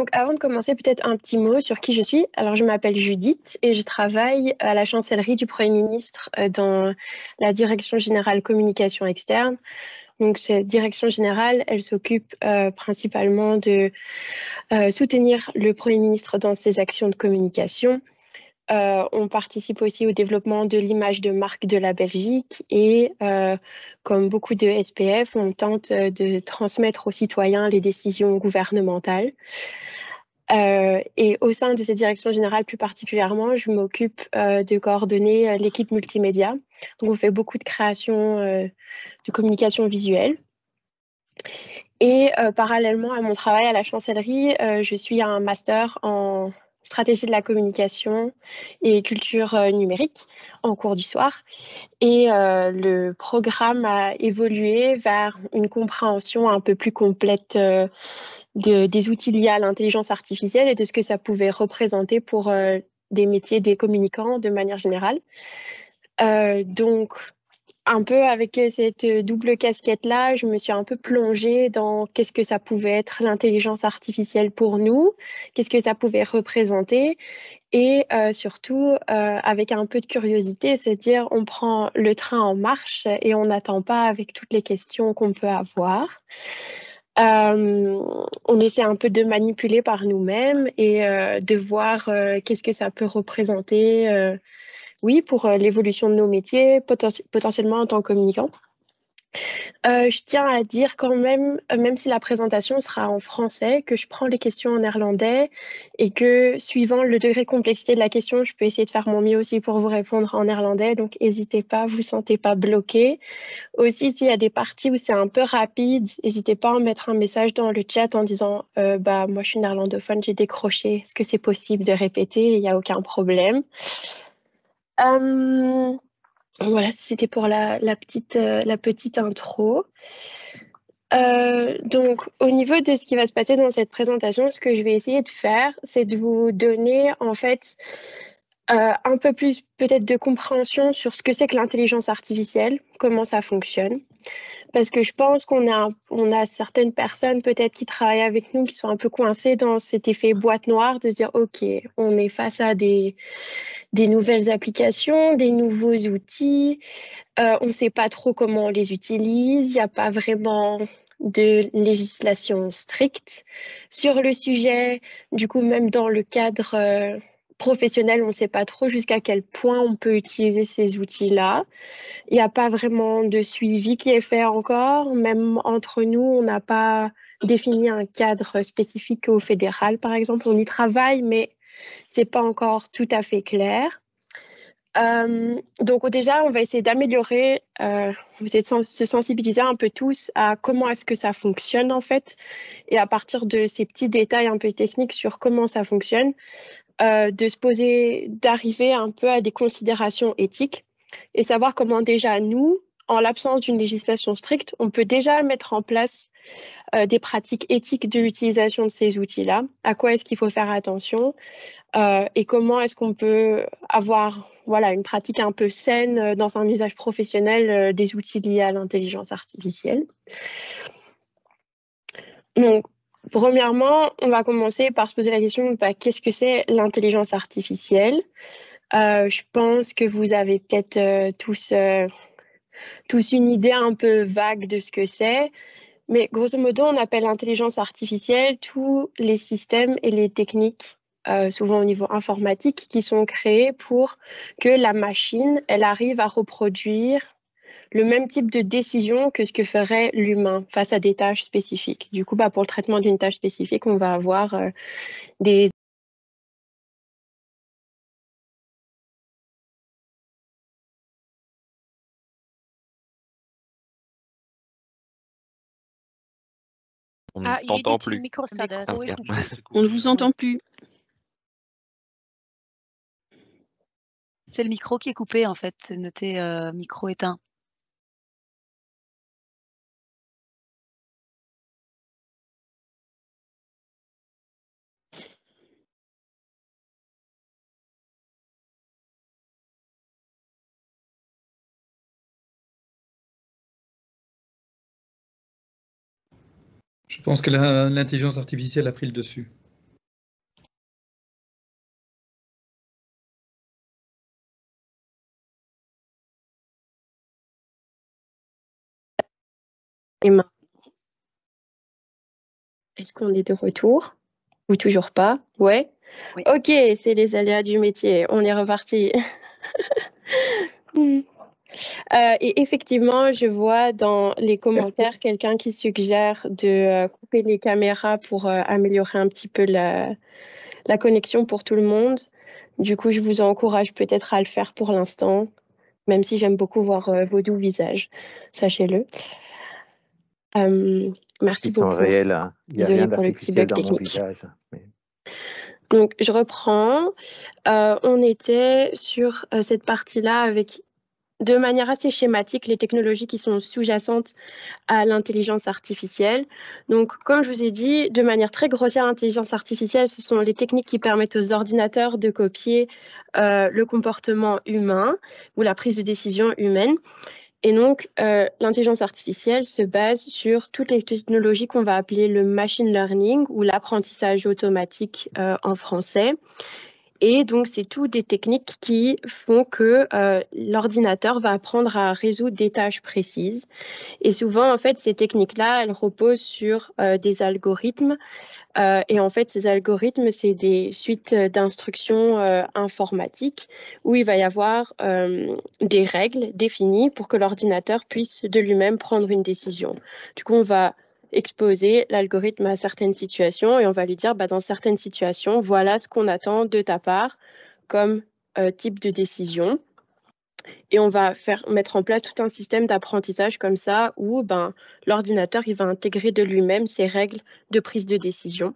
Donc, avant de commencer, peut-être un petit mot sur qui je suis. Alors, je m'appelle Judith et je travaille à la chancellerie du Premier ministre dans la Direction générale communication externe. Donc, cette direction générale, elle s'occupe principalement de soutenir le Premier ministre dans ses actions de communication. On participe aussi au développement de l'image de marque de la Belgique et, comme beaucoup de SPF, on tente de transmettre aux citoyens les décisions gouvernementales. Et au sein de cette direction générale plus particulièrement, je m'occupe de coordonner l'équipe multimédia. Donc, on fait beaucoup de création de communication visuelle. Et parallèlement à mon travail à la chancellerie, je suis un master en stratégie de la communication et culture numérique en cours du soir. Et le programme a évolué vers une compréhension un peu plus complète des outils liés à l'intelligence artificielle et de ce que ça pouvait représenter pour des métiers des communicants de manière générale. Donc, un peu avec cette double casquette-là, je me suis un peu plongée dans qu'est-ce que ça pouvait être l'intelligence artificielle pour nous, qu'est-ce que ça pouvait représenter, et surtout avec un peu de curiosité, c'est-à-dire on prend le train en marche et on n'attend pas avec toutes les questions qu'on peut avoir. On essaie un peu de manipuler par nous-mêmes et de voir qu'est-ce que ça peut représenter, oui, pour l'évolution de nos métiers, potentiellement en tant que communicant. Je tiens à dire quand même, même si la présentation sera en français, que je prends les questions en néerlandais et que suivant le degré de complexité de la question, je peux essayer de faire mon mieux aussi pour vous répondre en néerlandais. Donc, n'hésitez pas, vous ne sentez pas bloqué. Aussi, s'il y a des parties où c'est un peu rapide, n'hésitez pas à mettre un message dans le chat en disant bah, moi, je suis néerlandophone, j'ai décroché. Est-ce que c'est possible de répéter? Il n'y a aucun problème. Voilà, c'était pour la petite intro. Donc, au niveau de ce qui va se passer dans cette présentation, ce que je vais essayer de faire, c'est de vous donner en fait un peu plus peut-être de compréhension sur ce que c'est que l'intelligence artificielle, comment ça fonctionne. Parce que je pense qu'on a certaines personnes peut-être qui travaillent avec nous qui sont un peu coincées dans cet effet boîte noire de se dire OK, on est face à des nouvelles applications, des nouveaux outils, on ne sait pas trop comment on les utilise, il n'y a pas vraiment de législation stricte sur le sujet. Du coup, même dans le cadre professionnel, on ne sait pas trop jusqu'à quel point on peut utiliser ces outils-là. Il n'y a pas vraiment de suivi qui est fait encore. Même entre nous, on n'a pas défini un cadre spécifique au fédéral, par exemple. On y travaille, mais ce n'est pas encore tout à fait clair. Donc déjà, on va essayer d'améliorer, on va essayer de se sensibiliser un peu tous à comment est-ce que ça fonctionne en fait, et à partir de ces petits détails un peu techniques sur comment ça fonctionne, d'arriver un peu à des considérations éthiques et savoir comment déjà nous, en l'absence d'une législation stricte, on peut déjà mettre en place des pratiques éthiques de l'utilisation de ces outils-là, à quoi est-ce qu'il faut faire attention, et comment est-ce qu'on peut avoir une pratique un peu saine dans un usage professionnel des outils liés à l'intelligence artificielle. Donc, premièrement, on va commencer par se poser la question, qu'est-ce que c'est l'intelligence artificielle? Je pense que vous avez peut-être tous une idée un peu vague de ce que c'est. Mais grosso modo, on appelle l'intelligence artificielle tous les systèmes et les techniques, souvent au niveau informatique, qui sont créés pour que la machine, elle arrive à reproduire le même type de décision que ce que ferait l'humain face à des tâches spécifiques. Du coup, pour le traitement d'une tâche spécifique, on va avoir des... On ne t'entend plus. Micro est coupé. On ne vous entend plus. C'est le micro qui est coupé en fait, c'est noté micro éteint. Je pense que l'intelligence artificielle a pris le dessus. Et maintenant, est-ce qu'on est de retour ou toujours pas? Ouais. Oui. Ok, c'est les aléas du métier. On est reparti. Et effectivement, je vois dans les commentaires quelqu'un qui suggère de couper les caméras pour améliorer un petit peu la connexion pour tout le monde. Du coup, je vous encourage peut-être à le faire pour l'instant, même si j'aime beaucoup voir vos doux visages, sachez-le. Merci Ils sont beaucoup. réels, hein. Il n'y a Désolée rien pour le petit d'artificiel bug dans mon technique. visage. Mais... Donc, je reprends. On était sur cette partie-là avec, de manière assez schématique, les technologies qui sont sous-jacentes à l'intelligence artificielle. Donc, comme je vous ai dit, de manière très grossière, l'intelligence artificielle, ce sont les techniques qui permettent aux ordinateurs de copier le comportement humain ou la prise de décision humaine. Et donc, l'intelligence artificielle se base sur toutes les technologies qu'on va appeler le machine learning ou l'apprentissage automatique en français. Et donc, c'est tout des techniques qui font que l'ordinateur va apprendre à résoudre des tâches précises. Et souvent, en fait, ces techniques-là, elles reposent sur des algorithmes. Et en fait, ces algorithmes, c'est des suites d'instructions informatiques où il va y avoir des règles définies pour que l'ordinateur puisse de lui-même prendre une décision. Du coup, on va exposer l'algorithme à certaines situations et on va lui dire, dans certaines situations, voilà ce qu'on attend de ta part comme type de décision. Et on va mettre en place tout un système d'apprentissage comme ça où l'ordinateur il va intégrer de lui-même ses règles de prise de décision.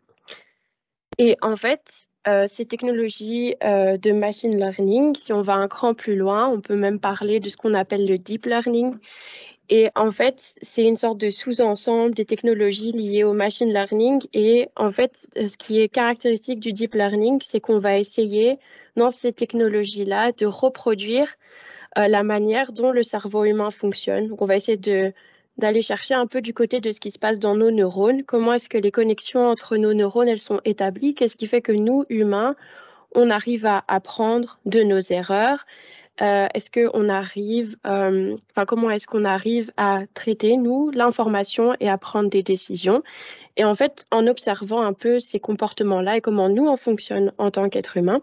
Et en fait, ces technologies de machine learning, si on va un cran plus loin, on peut même parler de ce qu'on appelle le deep learning. Et en fait, c'est une sorte de sous-ensemble des technologies liées au machine learning. Et en fait, ce qui est caractéristique du deep learning, c'est qu'on va essayer, dans ces technologies-là, de reproduire la manière dont le cerveau humain fonctionne. Donc, on va essayer d'aller chercher un peu du côté de ce qui se passe dans nos neurones. Comment est-ce que les connexions entre nos neurones, elles sont établies? Qu'est-ce qui fait que nous, humains, on arrive à apprendre de nos erreurs? Est-ce qu'on arrive, comment est-ce qu'on arrive à traiter, nous, l'information et à prendre des décisions? Et en fait, en observant un peu ces comportements-là et comment nous, on fonctionne en tant qu'être humain,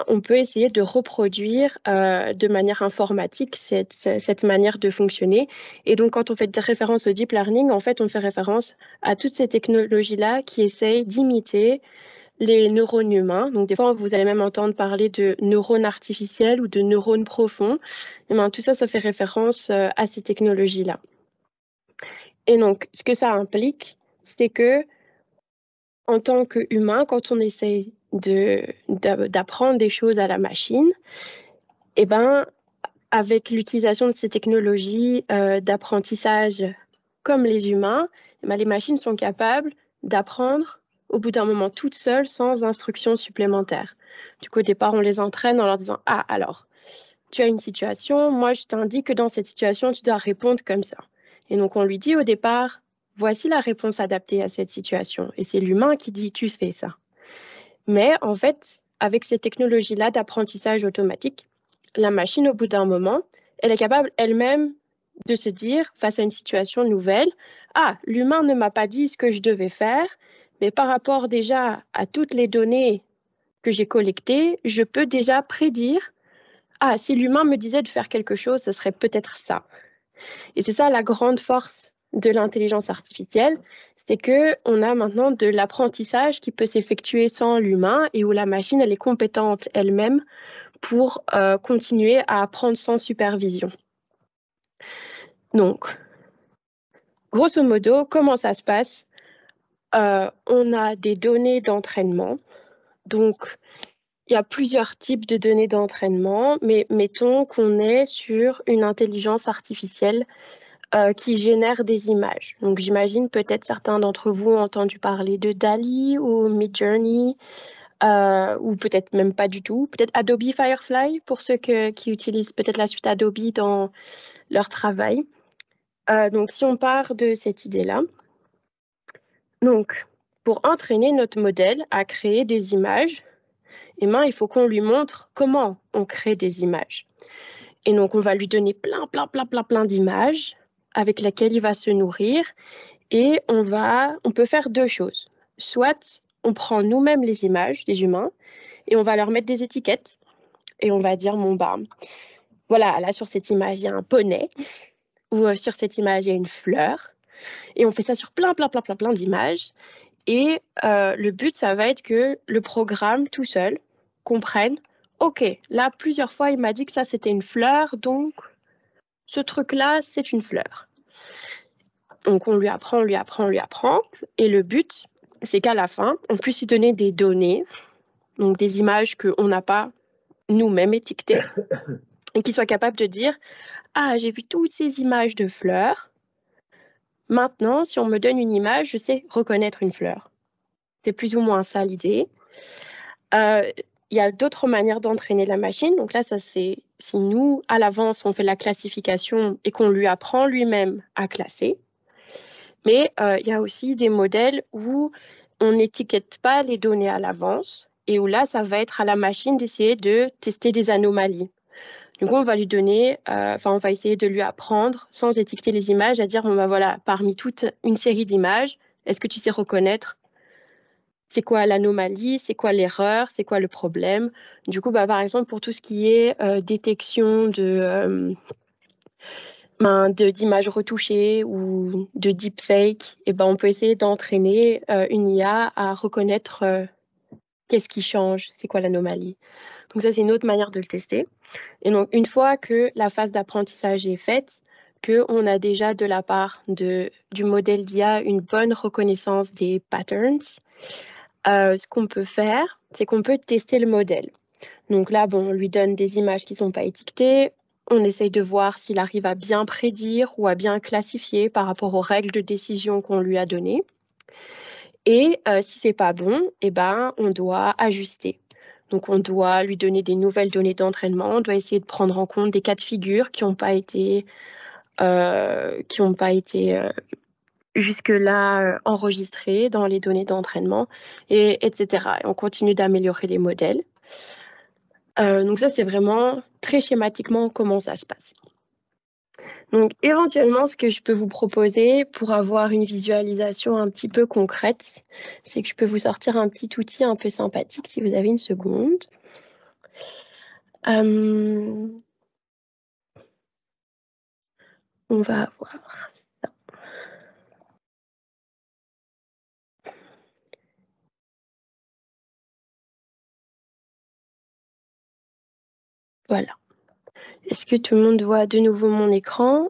on peut essayer de reproduire de manière informatique cette manière de fonctionner. Et donc, quand on fait référence au deep learning, en fait, on fait référence à toutes ces technologies-là qui essayent d'imiter les neurones humains. Donc, des fois, vous allez même entendre parler de neurones artificiels ou de neurones profonds. Et tout ça, ça fait référence à ces technologies-là. Et donc, ce que ça implique, c'est que en tant qu'humain, quand on essaye d'apprendre des choses à la machine, avec l'utilisation de ces technologies d'apprentissage comme les humains, les machines sont capables d'apprendre au bout d'un moment toutes seules sans instruction supplémentaire. Du coup, au départ, on les entraîne en leur disant « Ah, alors, tu as une situation, moi je t'indique que dans cette situation, tu dois répondre comme ça. » Et donc, on lui dit au départ « Voici la réponse adaptée à cette situation. » Et c'est l'humain qui dit « Tu fais ça. » Mais en fait, avec ces technologies-là d'apprentissage automatique, la machine, au bout d'un moment, elle est capable elle-même de se dire, face à une situation nouvelle, « Ah, l'humain ne m'a pas dit ce que je devais faire, mais par rapport déjà à toutes les données que j'ai collectées, je peux déjà prédire, ah, si l'humain me disait de faire quelque chose, ce serait peut-être ça. » Et c'est ça la grande force de l'intelligence artificielle, c'est qu'on a maintenant de l'apprentissage qui peut s'effectuer sans l'humain et où la machine, elle est compétente elle-même pour continuer à apprendre sans supervision. Donc, grosso modo, comment ça se passe? On a des données d'entraînement. Donc, il y a plusieurs types de données d'entraînement, mais mettons qu'on est sur une intelligence artificielle qui génère des images. Donc, j'imagine peut-être certains d'entre vous ont entendu parler de DALL-E ou Midjourney, ou peut-être même pas du tout. Peut-être Adobe Firefly, pour ceux qui utilisent peut-être la suite Adobe dans leur travail. Donc, si on part de cette idée-là, donc, pour entraîner notre modèle à créer des images, il faut qu'on lui montre comment on crée des images. Et donc, on va lui donner plein d'images. avec laquelle il va se nourrir. Et on peut faire deux choses. Soit on prend nous-mêmes les images des humains et on va leur mettre des étiquettes et on va dire, voilà, là sur cette image, il y a un poney ou sur cette image, il y a une fleur. Et on fait ça sur plein d'images. Et le but, ça va être que le programme tout seul comprenne, OK, là, plusieurs fois, il m'a dit que ça, c'était une fleur, donc ce truc-là, c'est une fleur. Donc, on lui apprend. Et le but, c'est qu'à la fin, on puisse lui donner des données, donc des images qu'on n'a pas nous-mêmes étiquetées, et qu'il soit capable de dire, ah, j'ai vu toutes ces images de fleurs. Maintenant, si on me donne une image, je sais reconnaître une fleur. C'est plus ou moins ça l'idée. Il y a d'autres manières d'entraîner la machine. Donc là, ça c'est si nous, à l'avance, on fait la classification et qu'on lui apprend lui-même à classer. Mais il y a aussi des modèles où on n'étiquette pas les données à l'avance et où là, ça va être à la machine d'essayer de tester des anomalies. Du coup, on va lui donner, on va essayer de lui apprendre, sans étiqueter les images, à dire, voilà, parmi toute une série d'images, est-ce que tu sais reconnaître c'est quoi l'anomalie, c'est quoi l'erreur, c'est quoi le problème. Du coup, par exemple, pour tout ce qui est détection d'images retouchées ou de deepfake, on peut essayer d'entraîner une IA à reconnaître qu'est-ce qui change, c'est quoi l'anomalie. Donc ça, c'est une autre manière de le tester. Et donc, une fois que la phase d'apprentissage est faite, qu'on a déjà de la part du modèle d'IA une bonne reconnaissance des patterns, ce qu'on peut faire, c'est qu'on peut tester le modèle. Donc là, on lui donne des images qui ne sont pas étiquetées. On essaye de voir s'il arrive à bien prédire ou à bien classifier par rapport aux règles de décision qu'on lui a données. Et si ce n'est pas bon, on doit ajuster. Donc, on doit lui donner des nouvelles données d'entraînement. On doit essayer de prendre en compte des cas de figure qui n'ont pas été jusque-là enregistrés dans les données d'entraînement, etc. Et on continue d'améliorer les modèles. Donc ça, c'est vraiment très schématiquement comment ça se passe. Donc éventuellement, ce que je peux vous proposer pour avoir une visualisation un petit peu concrète, c'est que je peux vous sortir un petit outil un peu sympathique si vous avez une seconde. On va avoir ça. Voilà. Est-ce que tout le monde voit de nouveau mon écran?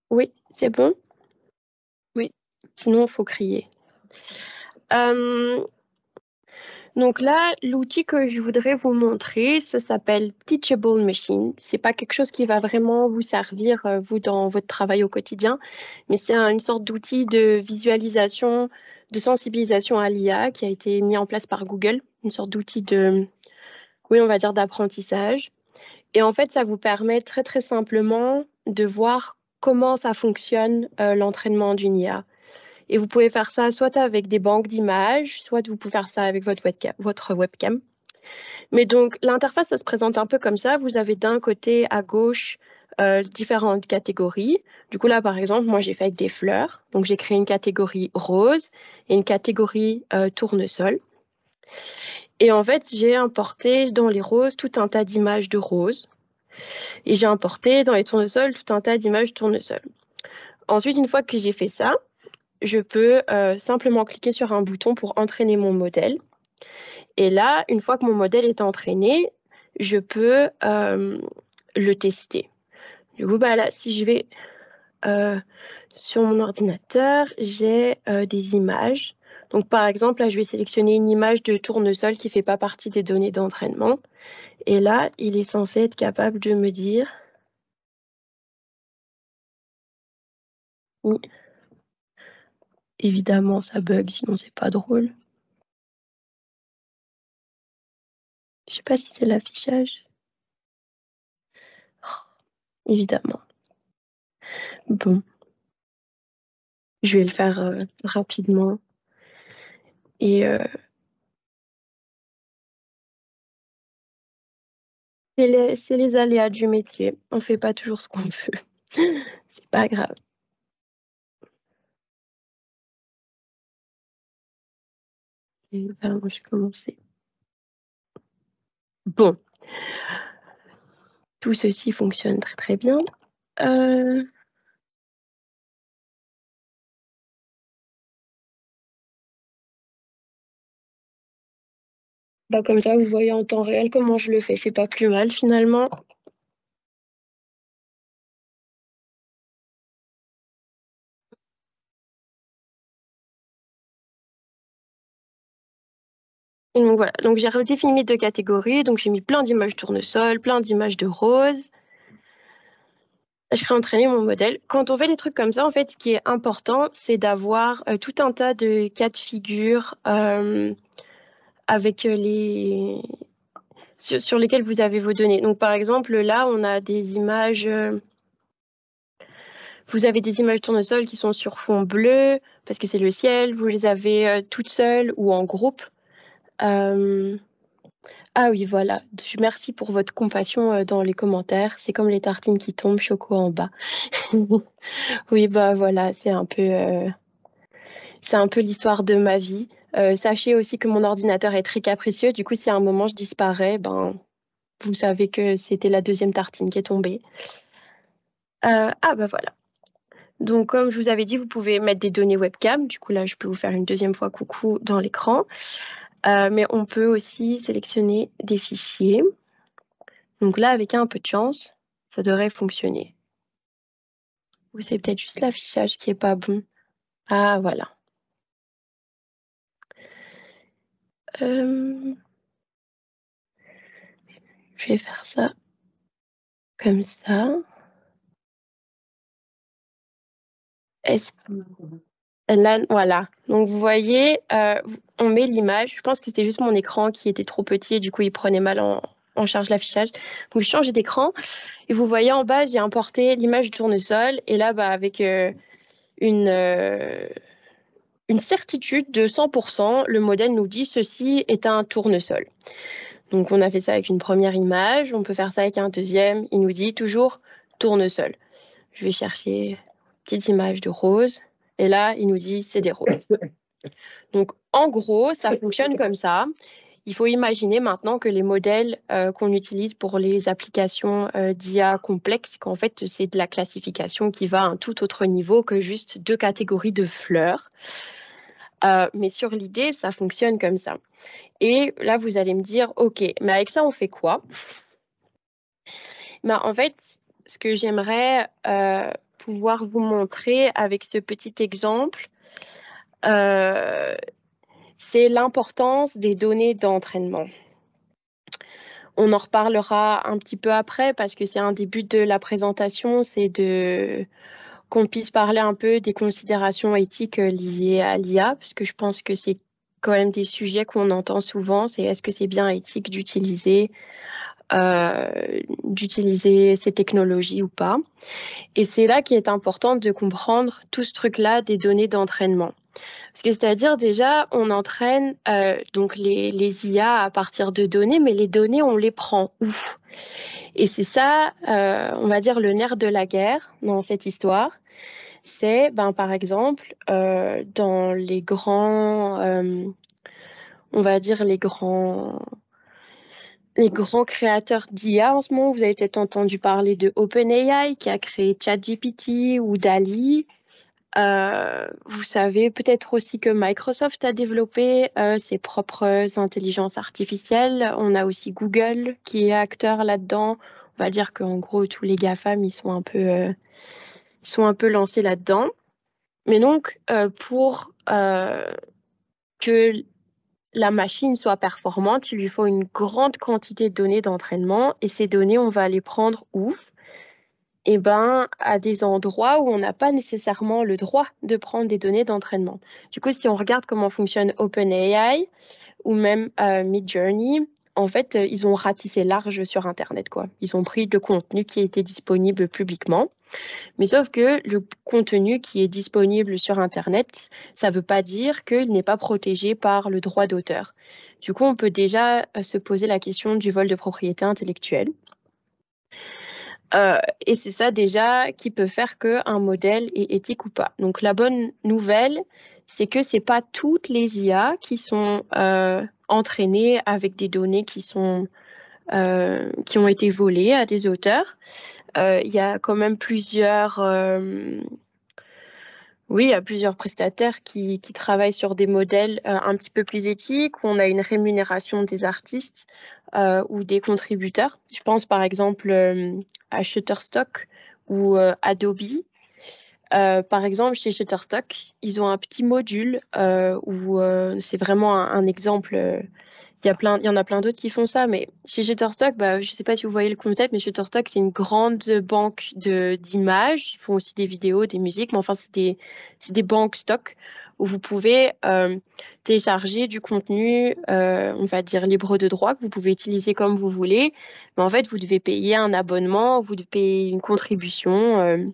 Oui, c'est bon? Oui. Sinon, il faut crier. Donc là, l'outil que je voudrais vous montrer, ça s'appelle Teachable Machine. C'est pas quelque chose qui va vraiment vous servir, vous, dans votre travail au quotidien, mais c'est une sorte d'outil de visualisation, de sensibilisation à l'IA qui a été mis en place par Google, une sorte d'outil on va dire d'apprentissage. Et en fait, ça vous permet très, très simplement de voir comment ça fonctionne l'entraînement d'une IA. Et vous pouvez faire ça soit avec des banques d'images, soit vous pouvez faire ça avec votre webcam. Mais donc, l'interface, ça se présente un peu comme ça. Vous avez d'un côté à gauche différentes catégories. Du coup, là, par exemple, moi, j'ai fait avec des fleurs. Donc, j'ai créé une catégorie rose et une catégorie tournesol. Et en fait, j'ai importé dans les roses tout un tas d'images de roses. Et j'ai importé dans les tournesols tout un tas d'images tournesol. Ensuite, une fois que j'ai fait ça, je peux simplement cliquer sur un bouton pour entraîner mon modèle. Et là, une fois que mon modèle est entraîné, je peux le tester. Du coup, là, si je vais sur mon ordinateur, j'ai des images. Donc, par exemple, là, je vais sélectionner une image de tournesol qui ne fait pas partie des données d'entraînement. Et là, il est censé être capable de me dire... Oui. Évidemment, ça bug, sinon c'est pas drôle. Je sais pas si c'est l'affichage. Oh, évidemment. Bon. Je vais le faire rapidement. Et c'est les aléas du métier. On fait pas toujours ce qu'on veut. C'est pas grave. Et ben, moi, je commençais. Bon. Tout ceci fonctionne très très bien. Comme ça, vous voyez en temps réel comment je le fais. C'est pas plus mal finalement. Donc voilà, donc j'ai redéfini mes 2 catégories. Donc j'ai mis plein d'images tournesol, plein d'images de rose. Je vais entraîner mon modèle. Quand on fait des trucs comme ça, en fait, ce qui est important, c'est d'avoir tout un tas de cas de figure avec sur lesquels vous avez vos données. Donc par exemple, là, on a des images. Vous avez des images tournesol qui sont sur fond bleu parce que c'est le ciel. Vous les avez toutes seules ou en groupe. Ah oui, voilà. Merci pour votre compassion dans les commentaires. C'est comme les tartines qui tombent, choco en bas. Oui, bah voilà, c'est un peu l'histoire de ma vie. Sachez aussi que mon ordinateur est très capricieux. Du coup, si à un moment je disparais, vous savez que c'était la 2e tartine qui est tombée. Bah voilà. Donc, comme je vous avais dit, vous pouvez mettre des données webcam. Du coup, là, je peux vous faire une 2e fois coucou dans l'écran. Mais on peut aussi sélectionner des fichiers. Donc là, avec un peu de chance, ça devrait fonctionner. Ou c'est peut-être juste l'affichage qui est pas bon. Ah, voilà. Je vais faire ça comme ça. Là, voilà. Donc, vous voyez, on met l'image. Je pense que c'était juste mon écran qui était trop petit et du coup, il prenait mal en charge l'affichage. Donc, je change d'écran. Et vous voyez en bas, j'ai importé l'image du tournesol. Et là, avec une certitude de 100%, le modèle nous dit ceci est un tournesol. Donc, on a fait ça avec une première image. On peut faire ça avec un deuxième. Il nous dit toujours tournesol. Je vais chercher une petite image de rose. Et là, il nous dit c'est des roses. Donc, en gros, ça fonctionne comme ça. Il faut imaginer maintenant que les modèles qu'on utilise pour les applications d'IA complexes, qu'en fait, c'est de la classification qui va à un tout autre niveau que juste 2 catégories de fleurs. Mais sur l'idée, ça fonctionne comme ça. Et là, vous allez me dire, OK, mais avec ça, on fait quoi? En fait, ce que j'aimerais pouvoir vous montrer avec ce petit exemple, c'est l'importance des données d'entraînement. On en reparlera un petit peu après parce que c'est un des buts de la présentation, c'est qu'on puisse parler un peu des considérations éthiques liées à l'IA, parce que je pense que c'est quand même des sujets qu'on entend souvent, c'est est-ce que c'est bien éthique d'utiliser ces technologies ou pas. Et c'est là qu'il est important de comprendre tout ce truc-là des données d'entraînement. C'est-à-dire déjà, on entraîne donc les IA à partir de données, mais les données, on les prend où? Et c'est ça, on va dire, le nerf de la guerre dans cette histoire. C'est, par exemple, dans les grands, on va dire les grands créateurs d'IA en ce moment, vous avez peut-être entendu parler de OpenAI qui a créé ChatGPT ou DALL-E. Vous savez peut-être aussi que Microsoft a développé ses propres intelligences artificielles. On a aussi Google qui est acteur là-dedans. On va dire qu'en gros, tous les GAFAM, ils sont un peu lancés là-dedans. Mais donc, pour que la machine soit performante, il lui faut une grande quantité de données d'entraînement. Et ces données, on va les prendre où? À des endroits où on n'a pas nécessairement le droit de prendre des données d'entraînement. Du coup, si on regarde comment fonctionne OpenAI ou même Midjourney, en fait, ils ont ratissé large sur Internet, quoi. Ils ont pris le contenu qui était disponible publiquement. Mais sauf que le contenu qui est disponible sur Internet, ça ne veut pas dire qu'il n'est pas protégé par le droit d'auteur. Du coup, on peut déjà se poser la question du vol de propriété intellectuelle. Et c'est ça déjà qui peut faire qu'un modèle est éthique ou pas. Donc la bonne nouvelle, c'est que ce n'est pas toutes les IA qui sont entraînées avec des données qui ont été volées à des auteurs. Il y a quand même il y a plusieurs prestataires qui travaillent sur des modèles un petit peu plus éthiques, où on a une rémunération des artistes ou des contributeurs. Je pense par exemple à Shutterstock ou Adobe. Par exemple, chez Shutterstock, ils ont un petit module où c'est vraiment un exemple. Il y en a plein d'autres qui font ça, mais chez Shutterstock, je ne sais pas si vous voyez le concept, mais Shutterstock, c'est une grande banque d'images. Ils font aussi des vidéos, des musiques, mais enfin, c'est des banques stock où vous pouvez télécharger du contenu, on va dire libre de droit, que vous pouvez utiliser comme vous voulez. Mais en fait, vous devez payer un abonnement, vous devez payer une contribution.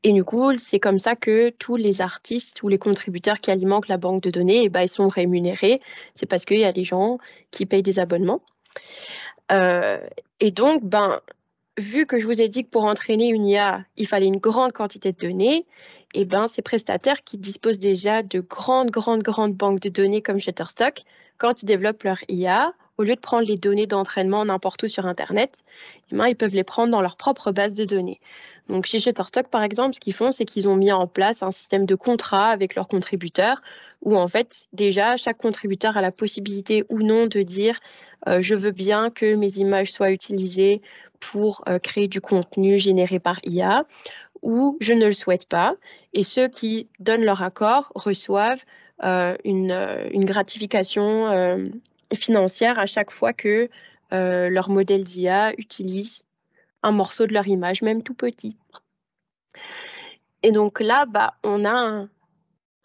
Et du coup, c'est comme ça que tous les artistes ou les contributeurs qui alimentent la banque de données, ils sont rémunérés. C'est parce qu'il y a des gens qui payent des abonnements. Et donc, vu que je vous ai dit que pour entraîner une IA, il fallait une grande quantité de données, ces prestataires qui disposent déjà de grandes banques de données comme Shutterstock, quand ils développent leur IA, au lieu de prendre les données d'entraînement n'importe où sur Internet, ils peuvent les prendre dans leur propre base de données. Donc chez Shutterstock, par exemple, ce qu'ils font, c'est qu'ils ont mis en place un système de contrat avec leurs contributeurs où en fait, déjà, chaque contributeur a la possibilité ou non de dire je veux bien que mes images soient utilisées pour créer du contenu généré par IA ou je ne le souhaite pas. Et ceux qui donnent leur accord reçoivent une gratification financière à chaque fois que leur modèle d'IA utilise un morceau de leur image, même tout petit. Et donc là, on a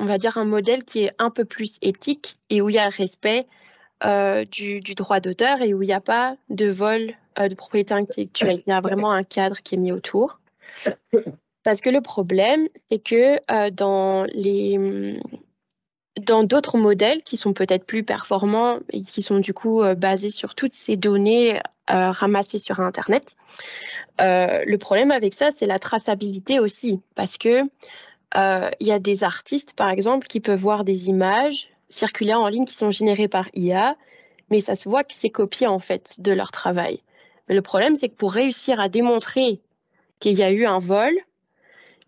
on va dire un modèle qui est un peu plus éthique et où il y a un respect du droit d'auteur et où il n'y a pas de vol de propriété intellectuelle. Il y a vraiment un cadre qui est mis autour. Parce que le problème, c'est que dans d'autres modèles qui sont peut-être plus performants et qui sont du coup basés sur toutes ces données ramassées sur Internet, le problème avec ça, c'est la traçabilité aussi. Parce que il y a des artistes, par exemple, qui peuvent voir des images circuler en ligne qui sont générées par IA, mais ça se voit que c'est copié en fait de leur travail. Mais le problème, c'est que pour réussir à démontrer qu'il y a eu un vol,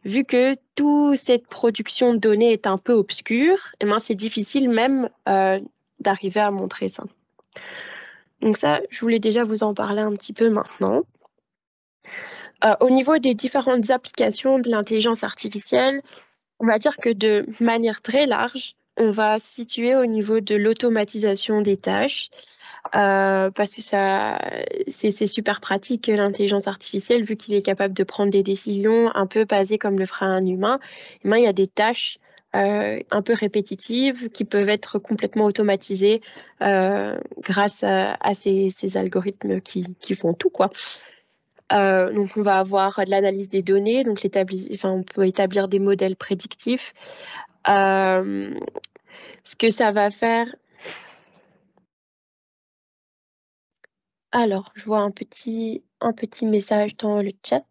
vu que toute cette production de données est un peu obscure, c'est difficile même d'arriver à montrer ça. Donc ça, je voulais déjà vous en parler un petit peu maintenant. Au niveau des différentes applications de l'intelligence artificielle, on va dire que de manière très large, on va se situer au niveau de l'automatisation des tâches. Parce que c'est super pratique l'intelligence artificielle, vu qu'il est capable de prendre des décisions un peu basées comme le ferait un humain. Il y a des tâches un peu répétitives qui peuvent être complètement automatisées grâce à ces algorithmes qui font tout, quoi. Donc, on va avoir de l'analyse des données, donc on peut établir des modèles prédictifs. Ce que ça va faire... Alors, je vois un petit message dans le chat.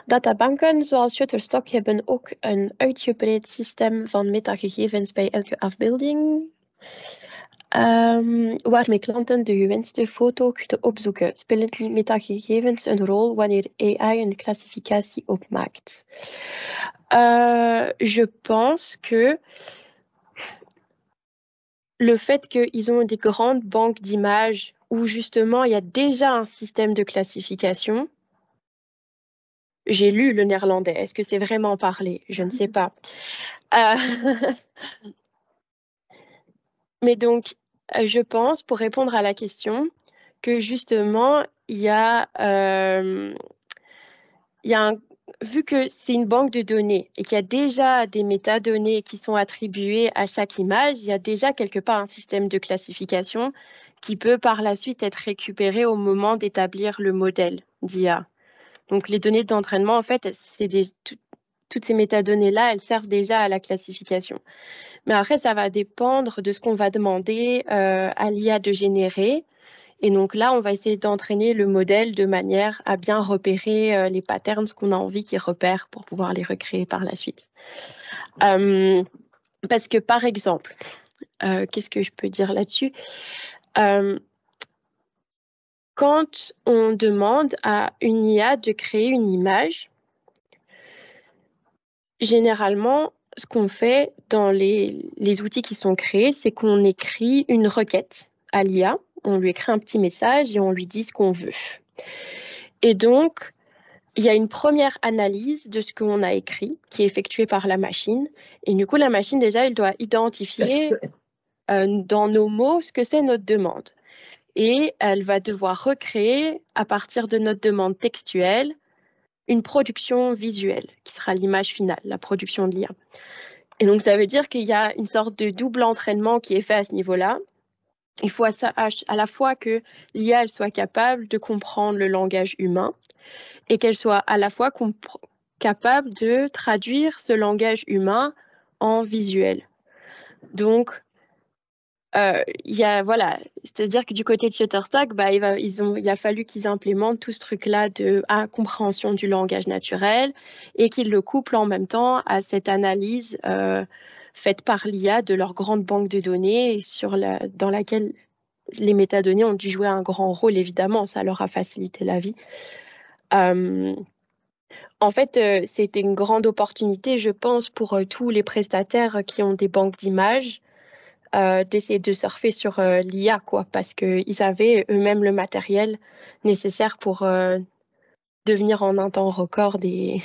Databanken zoals Shutterstock hebben ook een uitgebreid systeem van metagegevens bij elke afbeelding, waarmee klanten de gewenste foto kunnen opzoeken. Spelen die metagegevens een rol wanneer AI een klassificatie opmaakt? Je pense que le fait qu'ils ont des grandes banques d'images où justement il y a déjà un système de classification. J'ai lu le néerlandais. Est-ce que c'est vraiment parlé? Je ne sais pas. Mais donc, je pense, pour répondre à la question, que justement, vu que c'est une banque de données et qu'il y a déjà des métadonnées qui sont attribuées à chaque image, il y a déjà quelque part un système de classification qui peut par la suite être récupéré au moment d'établir le modèle d'IA. Donc, les données d'entraînement, en fait, toutes ces métadonnées-là, elles servent déjà à la classification. Mais après, ça va dépendre de ce qu'on va demander à l'IA de générer. Et donc là, on va essayer d'entraîner le modèle de manière à bien repérer les patterns qu'on a envie qu'il repère pour pouvoir les recréer par la suite. Parce que par exemple, qu'est-ce que je peux dire là-dessus? Quand on demande à une IA de créer une image, généralement, ce qu'on fait dans les outils qui sont créés, c'est qu'on écrit une requête à l'IA, on lui écrit un petit message et on lui dit ce qu'on veut. Et donc, il y a une première analyse de ce qu'on a écrit qui est effectuée par la machine. Et du coup, la machine, déjà, elle doit identifier dans nos mots ce que c'est notre demande. Et elle va devoir recréer, à partir de notre demande textuelle, une production visuelle, qui sera l'image finale, la production de l'IA. Et donc, ça veut dire qu'il y a une sorte de double entraînement qui est fait à ce niveau-là. Il faut à la fois que l'IA elle soit capable de comprendre le langage humain et qu'elle soit à la fois capable de traduire ce langage humain en visuel. Donc, c'est-à-dire que du côté de Shutterstock, il a fallu qu'ils implémentent tout ce truc-là de compréhension du langage naturel et qu'ils le couplent en même temps à cette analyse faite par l'IA de leur grande banque de données dans laquelle les métadonnées ont dû jouer un grand rôle, évidemment, ça leur a facilité la vie. En fait, c'était une grande opportunité, je pense, pour tous les prestataires qui ont des banques d'images d'essayer de surfer sur l'IA, quoi, parce qu'ils avaient eux-mêmes le matériel nécessaire pour devenir en un temps record on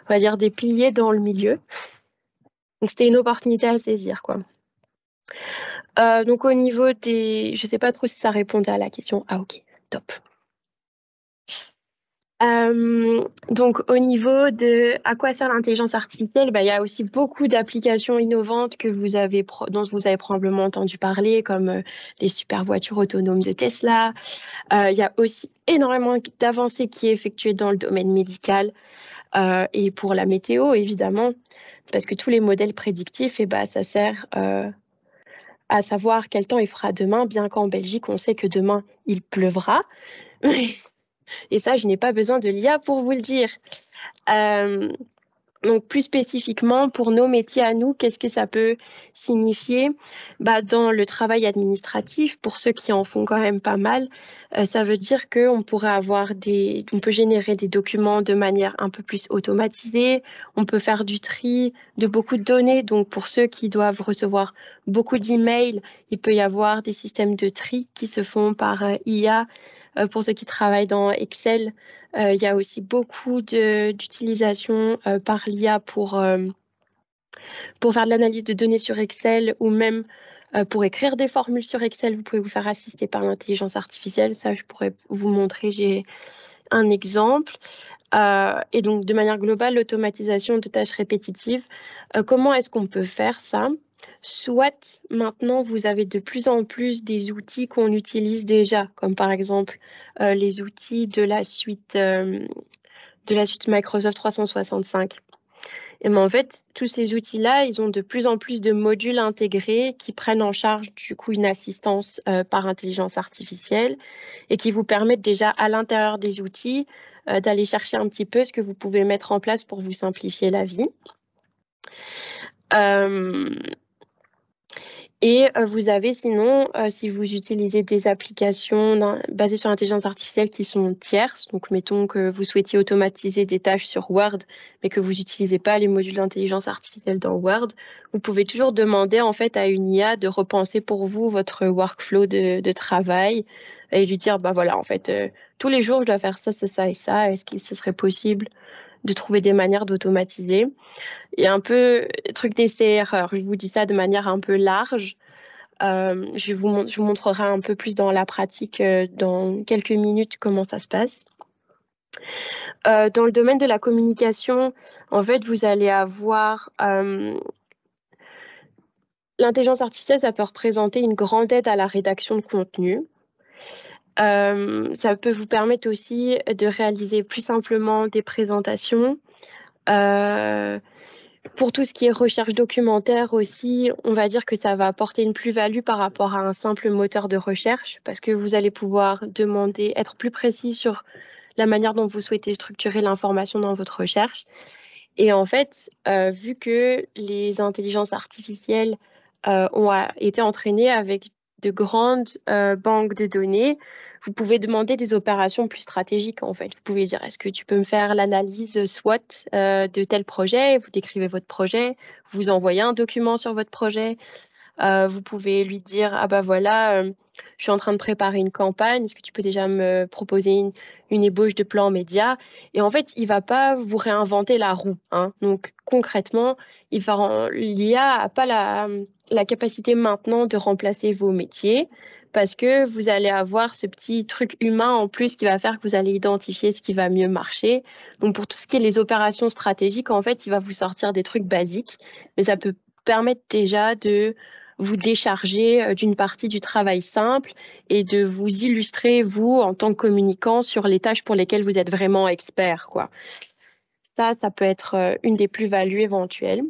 va dire des piliers dans le milieu. Donc, c'était une opportunité à saisir, quoi. Donc, au niveau je sais pas trop si ça répondait à la question. Ah, ok, top. Donc, au niveau de à quoi sert l'intelligence artificielle, il y a aussi beaucoup d'applications innovantes dont vous avez probablement entendu parler, comme les super voitures autonomes de Tesla. Il y a aussi énormément d'avancées qui est effectuées dans le domaine médical et pour la météo, évidemment, parce que tous les modèles prédictifs, ça sert à savoir quel temps il fera demain, bien qu'en Belgique, on sait que demain, il pleuvra. Et ça, je n'ai pas besoin de l'IA pour vous le dire. Donc, plus spécifiquement, pour nos métiers à nous, qu'est-ce que ça peut signifier? Dans le travail administratif, pour ceux qui en font quand même pas mal, ça veut dire qu'on pourrait on peut générer des documents de manière un peu plus automatisée, on peut faire du tri de beaucoup de données. Donc, pour ceux qui doivent recevoir beaucoup d'emails, il peut y avoir des systèmes de tri qui se font par IA. Pour ceux qui travaillent dans Excel, il y a aussi beaucoup d'utilisation par l'IA pour faire de l'analyse de données sur Excel ou même pour écrire des formules sur Excel. Vous pouvez vous faire assister par l'intelligence artificielle. Ça, je pourrais vous montrer. J'ai un exemple. Et donc, de manière globale, l'automatisation de tâches répétitives. Comment est-ce qu'on peut faire ça? Soit maintenant, vous avez de plus en plus des outils qu'on utilise déjà, comme par exemple les outils de la suite Microsoft 365. Et en fait, tous ces outils-là, ils ont de plus en plus de modules intégrés qui prennent en charge du coup une assistance par intelligence artificielle et qui vous permettent déjà à l'intérieur des outils d'aller chercher un petit peu ce que vous pouvez mettre en place pour vous simplifier la vie. Et vous avez sinon, si vous utilisez des applications basées sur l'intelligence artificielle qui sont tierces, donc mettons que vous souhaitiez automatiser des tâches sur Word, mais que vous n'utilisez pas les modules d'intelligence artificielle dans Word, vous pouvez toujours demander en fait à une IA de repenser pour vous votre workflow de travail et lui dire, voilà, en fait, tous les jours, je dois faire ça, ça et ça. Est-ce que ce serait possible de trouver des manières d'automatiser? Et un peu truc d'essai-erreur. Je vous dis ça de manière un peu large. Je vous montrerai un peu plus dans la pratique dans quelques minutes comment ça se passe. Dans le domaine de la communication, en fait, vous allez avoir l'intelligence artificielle, ça peut représenter une grande aide à la rédaction de contenu. Ça peut vous permettre aussi de réaliser plus simplement des présentations. Pour tout ce qui est recherche documentaire aussi, on va dire que ça va apporter une plus-value par rapport à un simple moteur de recherche parce que vous allez pouvoir demander, être plus précis sur la manière dont vous souhaitez structurer l'information dans votre recherche. Et en fait, vu que les intelligences artificielles ont été entraînées avec de grandes banques de données, vous pouvez demander des opérations plus stratégiques en fait. Vous pouvez dire, est-ce que tu peux me faire l'analyse SWOT de tel projet? Vous décrivez votre projet, vous envoyez un document sur votre projet. Vous pouvez lui dire, ah bah voilà, je suis en train de préparer une campagne, est-ce que tu peux déjà me proposer une ébauche de plan média? Et en fait, il va pas vous réinventer la roue, hein. Donc concrètement, l'IA n'a pas la capacité maintenant de remplacer vos métiers parce que vous allez avoir ce petit truc humain en plus qui va faire que vous allez identifier ce qui va mieux marcher. Donc pour tout ce qui est les opérations stratégiques, en fait, il va vous sortir des trucs basiques, mais ça peut permettre déjà de vous décharger d'une partie du travail simple et de vous illustrer, vous, en tant que communicant, sur les tâches pour lesquelles vous êtes vraiment expert, quoi. Ça peut être une des plus-values éventuelles.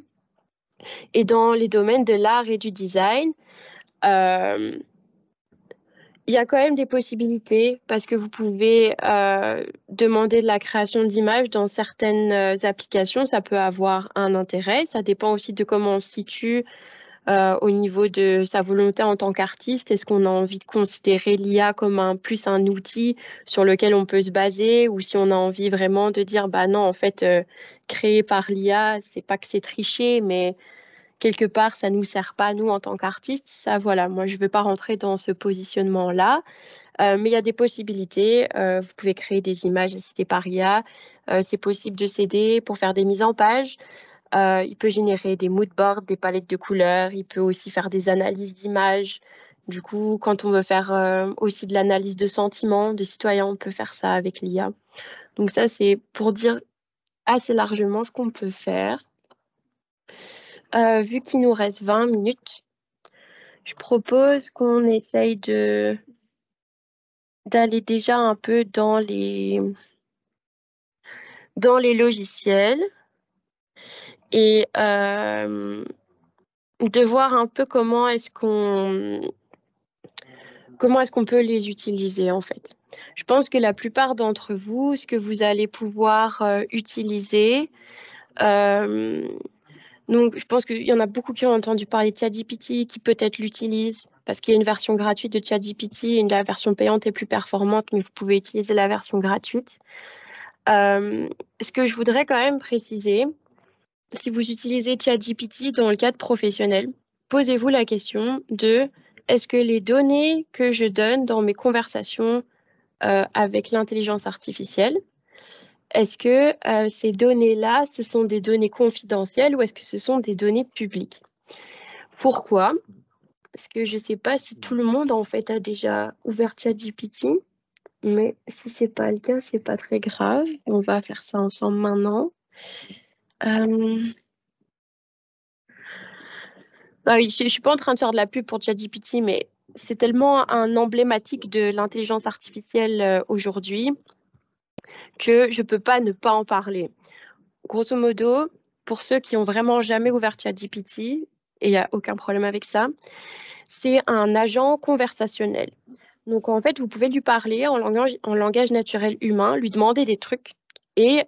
Et dans les domaines de l'art et du design, il y a quand même des possibilités parce que vous pouvez demander de la création d'images dans certaines applications. Ça peut avoir un intérêt. Ça dépend aussi de comment on se situe au niveau de sa volonté en tant qu'artiste. Est-ce qu'on a envie de considérer l'IA comme plus un outil sur lequel on peut se baser ou si on a envie vraiment de dire, bah non, en fait, créé par l'IA, c'est pas que c'est triché, mais quelque part, ça nous sert pas, nous, en tant qu'artistes. Ça, voilà, moi, je veux pas rentrer dans ce positionnement-là. Mais il y a des possibilités. Vous pouvez créer des images assistées par IA. C'est possible de s'aider pour faire des mises en page. Il peut générer des mood boards, des palettes de couleurs. Il peut aussi faire des analyses d'images. Du coup, quand on veut faire aussi de l'analyse de sentiments de citoyens, on peut faire ça avec l'IA. Donc ça, c'est pour dire assez largement ce qu'on peut faire. Vu qu'il nous reste 20 minutes, je propose qu'on essaye d'aller déjà un peu dans les logiciels et de voir un peu comment est-ce qu'on peut les utiliser en fait. Je pense que la plupart d'entre vous, ce que vous allez pouvoir utiliser, donc je pense qu'il y en a beaucoup qui ont entendu parler de ChatGPT, qui peut-être l'utilisent parce qu'il y a une version gratuite de ChatGPT et la version payante est plus performante, mais vous pouvez utiliser la version gratuite. Ce que je voudrais quand même préciser, si vous utilisez ChatGPT dans le cadre professionnel, posez-vous la question de est-ce que les données que je donne dans mes conversations avec l'intelligence artificielle, est-ce que ces données-là, ce sont des données confidentielles ou est-ce que ce sont des données publiques? Pourquoi? Parce que je ne sais pas si tout le monde en fait a déjà ouvert ChatGPT, mais si ce n'est pas le cas, ce n'est pas très grave. On va faire ça ensemble maintenant. Bah oui, je ne suis pas en train de faire de la pub pour ChatGPT, mais c'est tellement un emblématique de l'intelligence artificielle aujourd'hui que je ne peux pas ne pas en parler. Grosso modo, pour ceux qui ont vraiment jamais ouvert ChatGPT, et il n'y a aucun problème avec ça, c'est un agent conversationnel. Donc en fait, vous pouvez lui parler en langage naturel humain, lui demander des trucs. Et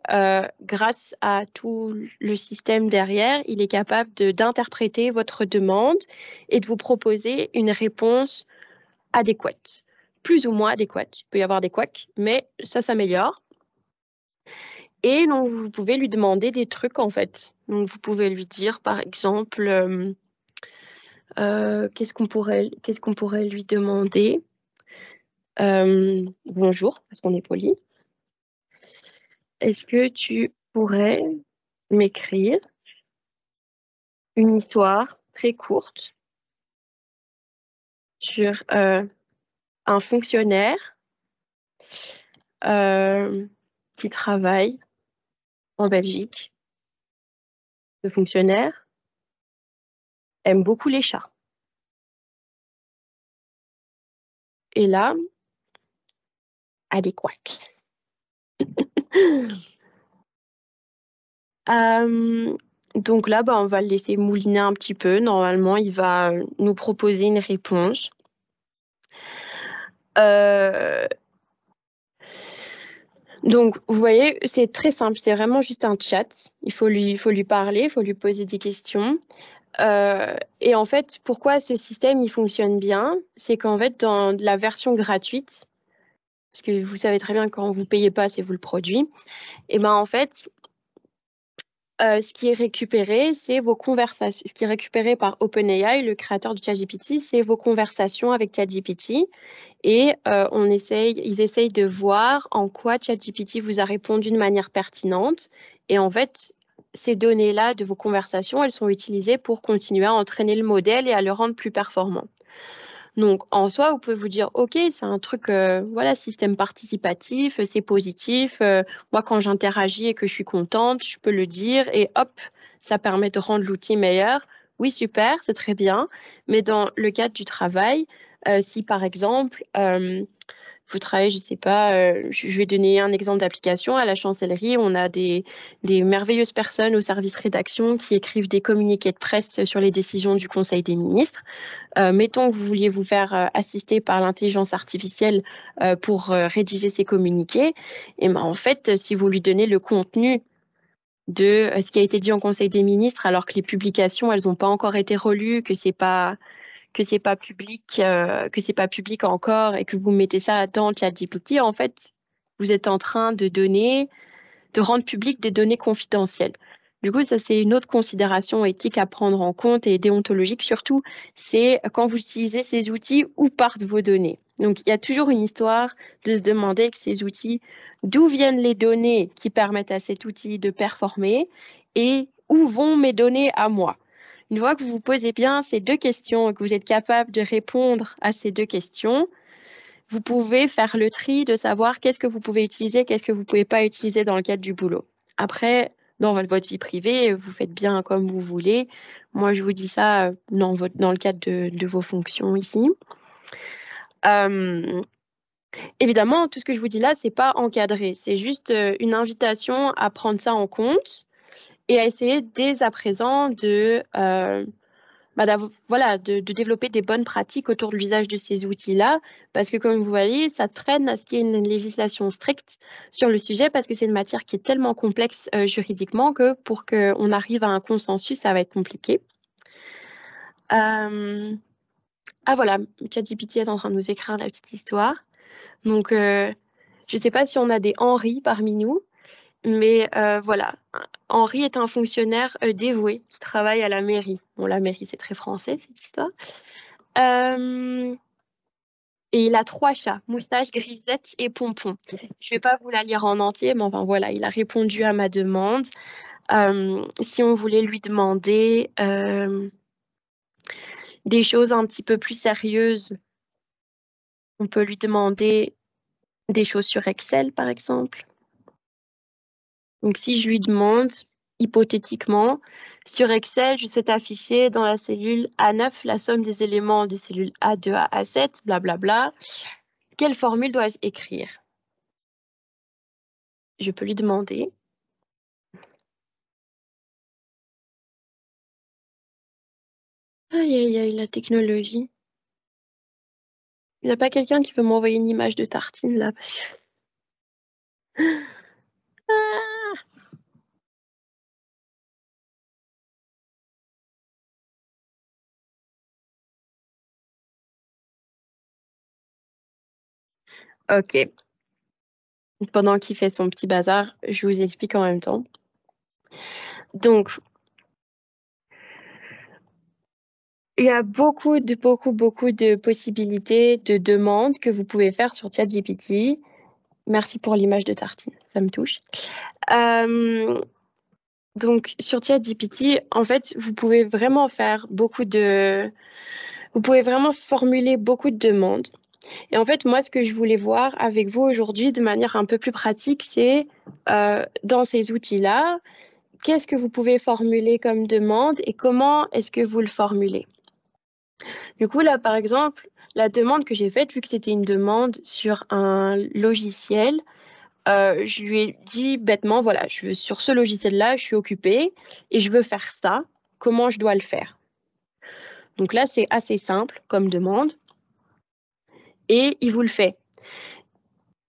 grâce à tout le système derrière, il est capable d'interpréter votre demande et de vous proposer une réponse adéquate, plus ou moins adéquate. Il peut y avoir des couacs, mais ça s'améliore. Et donc, vous pouvez lui demander des trucs, en fait. Donc, vous pouvez lui dire, par exemple, qu'est-ce qu'on pourrait lui demander? Bonjour, parce qu'on est poli. Est-ce que tu pourrais m'écrire une histoire très courte sur un fonctionnaire qui travaille en Belgique? Le fonctionnaire aime beaucoup les chats. Et là, a des couacs. Donc là, on va le laisser mouliner un petit peu. Normalement, il va nous proposer une réponse. Donc, vous voyez, c'est très simple. C'est vraiment juste un chat. Il faut lui parler, il faut lui poser des questions. Et en fait, pourquoi ce système il fonctionne bien? C'est qu'en fait, dans la version gratuite, parce que vous savez très bien que quand vous payez pas, c'est vous le produit. Et en fait, ce qui est récupéré, c'est vos conversations. Ce qui est récupéré par OpenAI, le créateur de ChatGPT, c'est vos conversations avec ChatGPT. Et ils essayent de voir en quoi ChatGPT vous a répondu de manière pertinente. Et en fait, ces données-là de vos conversations, elles sont utilisées pour continuer à entraîner le modèle et à le rendre plus performant. Donc, en soi, vous pouvez vous dire, OK, c'est un truc, système participatif, c'est positif. Moi, quand j'interagis et que je suis contente, je peux le dire et hop, ça permet de rendre l'outil meilleur. Oui, super, c'est très bien. Mais dans le cadre du travail, si par exemple, vous travaillez, je ne sais pas, je vais donner un exemple d'application. À la chancellerie, on a des merveilleuses personnes au service rédaction qui écrivent des communiqués de presse sur les décisions du Conseil des ministres. Mettons que vous vouliez vous faire assister par l'intelligence artificielle pour rédiger ces communiqués. Et en fait, si vous lui donnez le contenu de ce qui a été dit en Conseil des ministres, alors que les publications, elles n'ont pas encore été relues, que c'est pas public encore, et que vous mettez ça dans ChatGPT, en fait, vous êtes en train de rendre public des données confidentielles. Du coup, ça, c'est une autre considération éthique à prendre en compte et déontologique surtout, c'est quand vous utilisez ces outils, où partent vos données. Donc, il y a toujours une histoire de se demander avec ces outils, d'où viennent les données qui permettent à cet outil de performer et où vont mes données à moi. Une fois que vous vous posez bien ces deux questions et que vous êtes capable de répondre à ces deux questions, vous pouvez faire le tri de savoir qu'est-ce que vous pouvez utiliser, qu'est-ce que vous ne pouvez pas utiliser dans le cadre du boulot. Après, dans votre vie privée, vous faites bien comme vous voulez. Moi, je vous dis ça dans le cadre de vos fonctions ici. Évidemment, tout ce que je vous dis là, ce n'est pas encadré. C'est juste une invitation à prendre ça en compte et à essayer dès à présent de développer des bonnes pratiques autour de l'usage de ces outils-là, parce que comme vous voyez, ça traîne à ce qu'il y ait une législation stricte sur le sujet, parce que c'est une matière qui est tellement complexe juridiquement que pour qu'on arrive à un consensus, ça va être compliqué. Voilà, ChatGPT est en train de nous écrire la petite histoire. Donc, je ne sais pas si on a des Henri parmi nous, mais voilà, Henri est un fonctionnaire dévoué qui travaille à la mairie. Bon, la mairie, c'est très français, cette histoire. Et il a 3 chats, Moustache, Grisette et Pompon. Je ne vais pas vous la lire en entier, mais enfin voilà, il a répondu à ma demande. Si on voulait lui demander des choses un petit peu plus sérieuses, on peut lui demander des choses sur Excel, par exemple. Donc si je lui demande, hypothétiquement, sur Excel, je souhaite afficher dans la cellule A9 la somme des éléments des cellules A2 à A7, blablabla. Quelle formule dois-je écrire? Je peux lui demander. Aïe, aïe, aïe, la technologie. Il n'y a pas quelqu'un qui veut m'envoyer une image de tartine, là? Ok. Pendant qu'il fait son petit bazar, je vous explique en même temps. Donc, il y a beaucoup de possibilités de demandes que vous pouvez faire sur ChatGPT. Merci pour l'image de tartine, ça me touche. Donc, sur ChatGPT, en fait, vous pouvez vraiment vous pouvez vraiment formuler beaucoup de demandes. Et en fait, moi, ce que je voulais voir avec vous aujourd'hui de manière un peu plus pratique, c'est dans ces outils-là, qu'est-ce que vous pouvez formuler comme demande et comment est-ce que vous le formulez? Du coup, là, par exemple, la demande que j'ai faite, vu que c'était une demande sur un logiciel, je lui ai dit bêtement, voilà, sur ce logiciel-là, je suis occupée et je veux faire ça. Comment je dois le faire? Donc là, c'est assez simple comme demande et il vous le fait.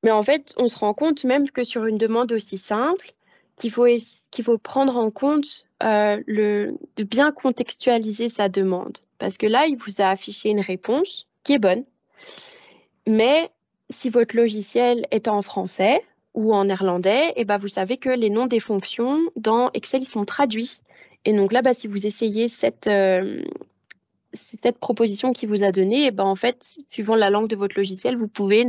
Mais en fait, on se rend compte même que sur une demande aussi simple, qu'il faut prendre en compte de bien contextualiser sa demande. Parce que là, il vous a affiché une réponse qui est bonne. Mais si votre logiciel est en français ou en néerlandais, et ben vous savez que les noms des fonctions dans Excel ils sont traduits. Et donc là, si vous essayez cette proposition qu'il vous a donnée, et ben en fait, suivant la langue de votre logiciel, vous pouvez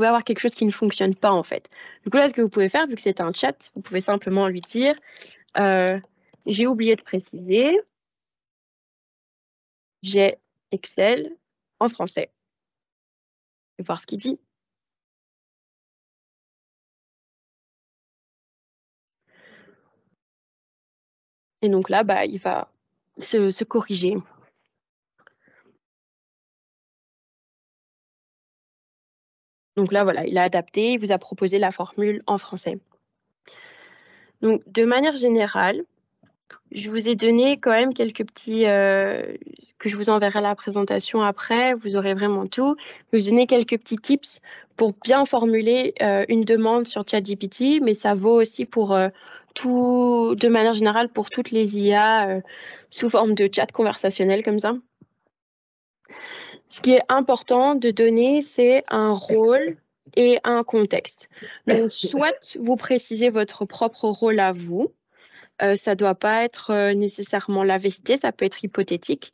avoir quelque chose qui ne fonctionne pas en fait. Du coup là, ce que vous pouvez faire, vu que c'est un chat, vous pouvez simplement lui dire j'ai oublié de préciser, j'ai Excel en français. Et voir ce qu'il dit. Et donc là, il va se corriger. Donc là, voilà, il a adapté, il vous a proposé la formule en français. Donc, de manière générale, je vous ai donné quand même quelques petits, que je vous enverrai la présentation après, vous aurez vraiment tout. Je vous ai donné quelques petits tips pour bien formuler une demande sur ChatGPT, mais ça vaut aussi pour de manière générale, pour toutes les IA sous forme de chat conversationnel comme ça. Ce qui est important de donner, c'est un rôle et un contexte. Donc, soit vous précisez votre propre rôle à vous, ça ne doit pas être nécessairement la vérité, ça peut être hypothétique.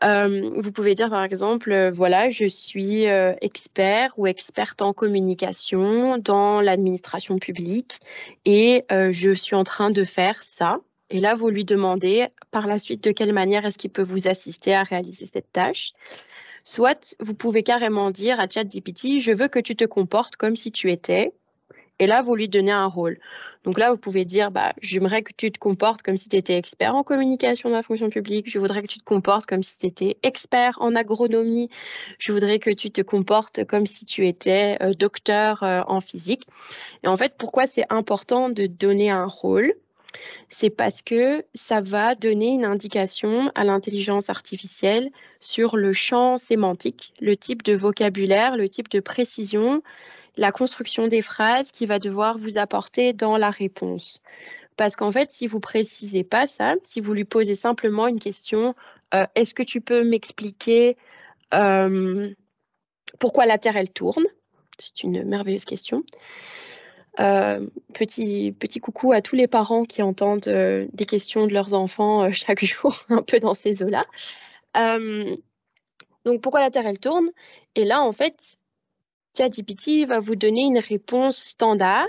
Vous pouvez dire par exemple, voilà, je suis expert ou experte en communication dans l'administration publique et je suis en train de faire ça. Et là, vous lui demandez par la suite de quelle manière est-ce qu'il peut vous assister à réaliser cette tâche. Soit vous pouvez carrément dire à ChatGPT, je veux que tu te comportes comme si tu étais. Et là, vous lui donnez un rôle. Donc là, vous pouvez dire, j'aimerais que tu te comportes comme si tu étais expert en communication de la fonction publique. Je voudrais que tu te comportes comme si tu étais expert en agronomie. Je voudrais que tu te comportes comme si tu étais docteur en physique. Et en fait, pourquoi c'est important de donner un rôle? C'est parce que ça va donner une indication à l'intelligence artificielle sur le champ sémantique, le type de vocabulaire, le type de précision, la construction des phrases qu'il va devoir vous apporter dans la réponse. Parce qu'en fait, si vous précisez pas ça, si vous lui posez simplement une question, est-ce que tu peux m'expliquer pourquoi la Terre, elle tourne? C'est une merveilleuse question. Petit coucou à tous les parents qui entendent des questions de leurs enfants chaque jour, un peu dans ces eaux-là. Donc, pourquoi la Terre, elle tourne? Et là, en fait, ChatGPT va vous donner une réponse standard,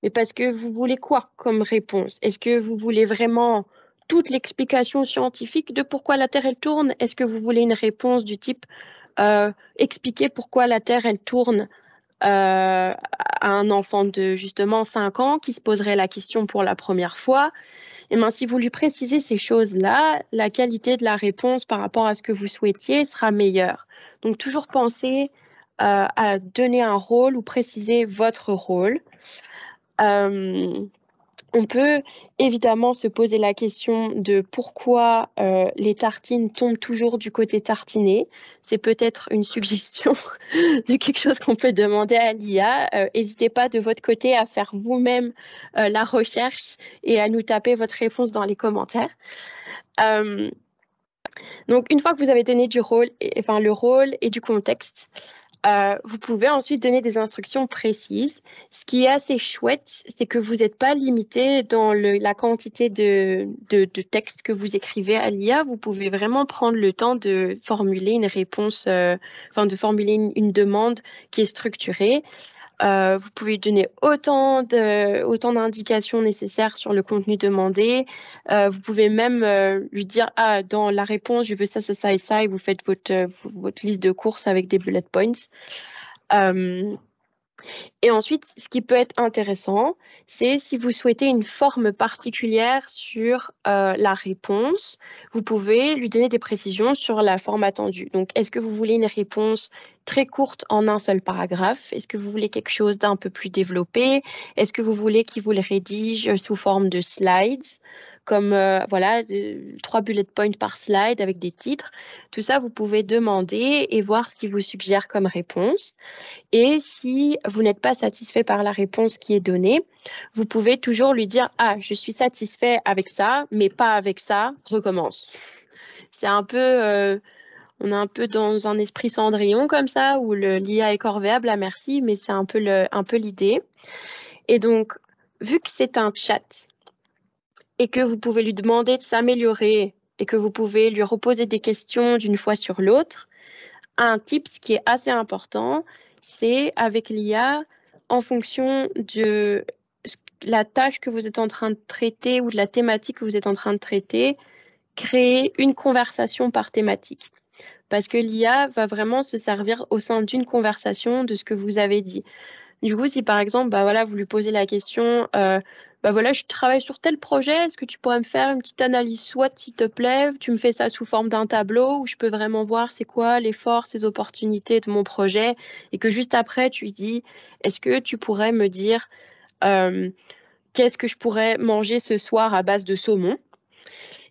mais parce que vous voulez quoi comme réponse? Est-ce que vous voulez vraiment toute l'explication scientifique de pourquoi la Terre, elle tourne? Est-ce que vous voulez une réponse du type expliquer pourquoi la Terre, elle tourne à un enfant de justement 5 ans qui se poserait la question pour la première fois? Et bien, si vous lui précisez ces choses-là, la qualité de la réponse par rapport à ce que vous souhaitiez sera meilleure. Donc, toujours penser à donner un rôle ou préciser votre rôle. On peut évidemment se poser la question de pourquoi les tartines tombent toujours du côté tartiné. C'est peut-être une suggestion de quelque chose qu'on peut demander à l'IA. N'hésitez pas de votre côté à faire vous-même la recherche et à nous taper votre réponse dans les commentaires. Donc, une fois que vous avez donné le rôle et du contexte, vous pouvez ensuite donner des instructions précises. Ce qui est assez chouette, c'est que vous n'êtes pas limité dans la quantité de texte que vous écrivez à l'IA. Vous pouvez vraiment prendre le temps de formuler une réponse, de formuler une demande qui est structurée. Vous pouvez donner autant d'indications nécessaires sur le contenu demandé. Vous pouvez même lui dire, dans la réponse, je veux ça, ça, ça et ça, et vous faites votre liste de courses avec des bullet points. Et ensuite, ce qui peut être intéressant, c'est si vous souhaitez une forme particulière sur la réponse, vous pouvez lui donner des précisions sur la forme attendue. Donc, est-ce que vous voulez une réponse très courte en un seul paragraphe? Est-ce que vous voulez quelque chose d'un peu plus développé? Est-ce que vous voulez qu'il vous le rédige sous forme de slides, comme voilà, 3 bullet points par slide avec des titres? Tout ça, vous pouvez demander et voir ce qu'il vous suggère comme réponse. Et si vous n'êtes pas satisfait par la réponse qui est donnée, vous pouvez toujours lui dire « Ah, je suis satisfait avec ça, mais pas avec ça, recommence ». C'est un peu, on est un peu dans un esprit Cendrillon comme ça, où l'IA est corvéable à merci, mais c'est un peu l'idée. Et donc, vu que c'est un chat et que vous pouvez lui demander de s'améliorer et que vous pouvez lui reposer des questions d'une fois sur l'autre, un tips qui est assez important, c'est avec l'IA, en fonction de la tâche que vous êtes en train de traiter ou de la thématique que vous êtes en train de traiter, créer une conversation par thématique. Parce que l'IA va vraiment se servir au sein d'une conversation de ce que vous avez dit. Du coup, si par exemple, bah voilà, vous lui posez la question, bah voilà, je travaille sur tel projet, est-ce que tu pourrais me faire une petite analyse SWOT, s'il te plaît? Tu me fais ça sous forme d'un tableau où je peux vraiment voir c'est quoi les forces, les opportunités de mon projet, et que juste après, tu lui dis, est-ce que tu pourrais me dire qu'est-ce que je pourrais manger ce soir à base de saumon?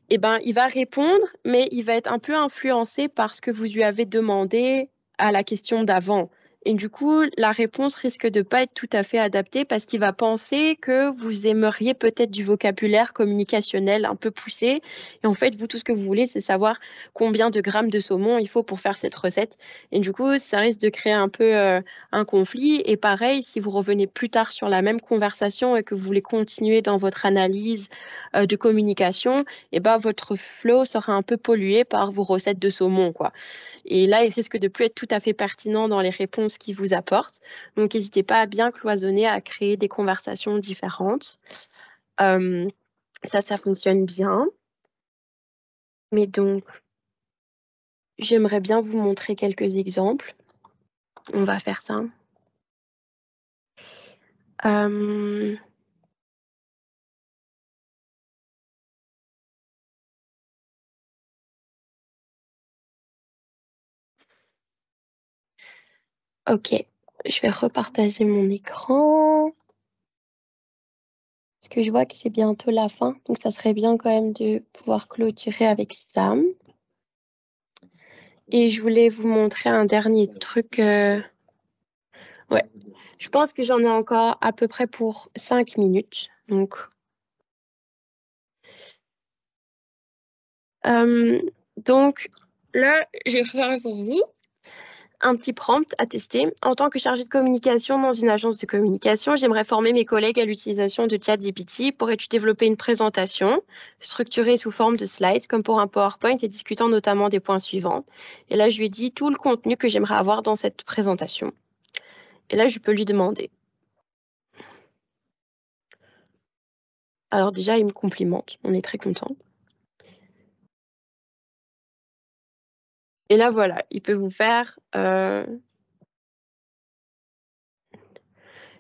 Eh ben, il va répondre, mais il va être un peu influencé par ce que vous lui avez demandé à la question d'avant. Et du coup, la réponse risque de ne pas être tout à fait adaptée parce qu'il va penser que vous aimeriez peut-être du vocabulaire communicationnel un peu poussé. Et en fait, vous, tout ce que vous voulez, c'est savoir combien de grammes de saumon il faut pour faire cette recette. Et du coup, ça risque de créer un peu un conflit. Et pareil, si vous revenez plus tard sur la même conversation et que vous voulez continuer dans votre analyse de communication, et ben votre flow sera un peu pollué par vos recettes de saumon, quoi. Et là, il risque de plus être tout à fait pertinent dans les réponses qu'il vous apporte. Donc, n'hésitez pas à bien cloisonner, à créer des conversations différentes. Ça fonctionne bien. Mais donc, j'aimerais bien vous montrer quelques exemples. On va faire ça. Ok, je vais repartager mon écran. Parce que je vois que c'est bientôt la fin, donc ça serait bien quand même de pouvoir clôturer avec ça. Et je voulais vous montrer un dernier truc. Ouais, je pense que j'en ai encore à peu près pour 5 minutes. Donc, là, j'ai préparé pour vous un petit prompt à tester. En tant que chargée de communication dans une agence de communication, j'aimerais former mes collègues à l'utilisation de ChatGPT. Pourrais-tu développer une présentation structurée sous forme de slides, comme pour un PowerPoint, et discutant notamment des points suivants? Et là, je lui ai dit tout le contenu que j'aimerais avoir dans cette présentation. Et là, je peux lui demander. Alors déjà, il me complimente. On est très content. Et là, voilà, il peut vous faire...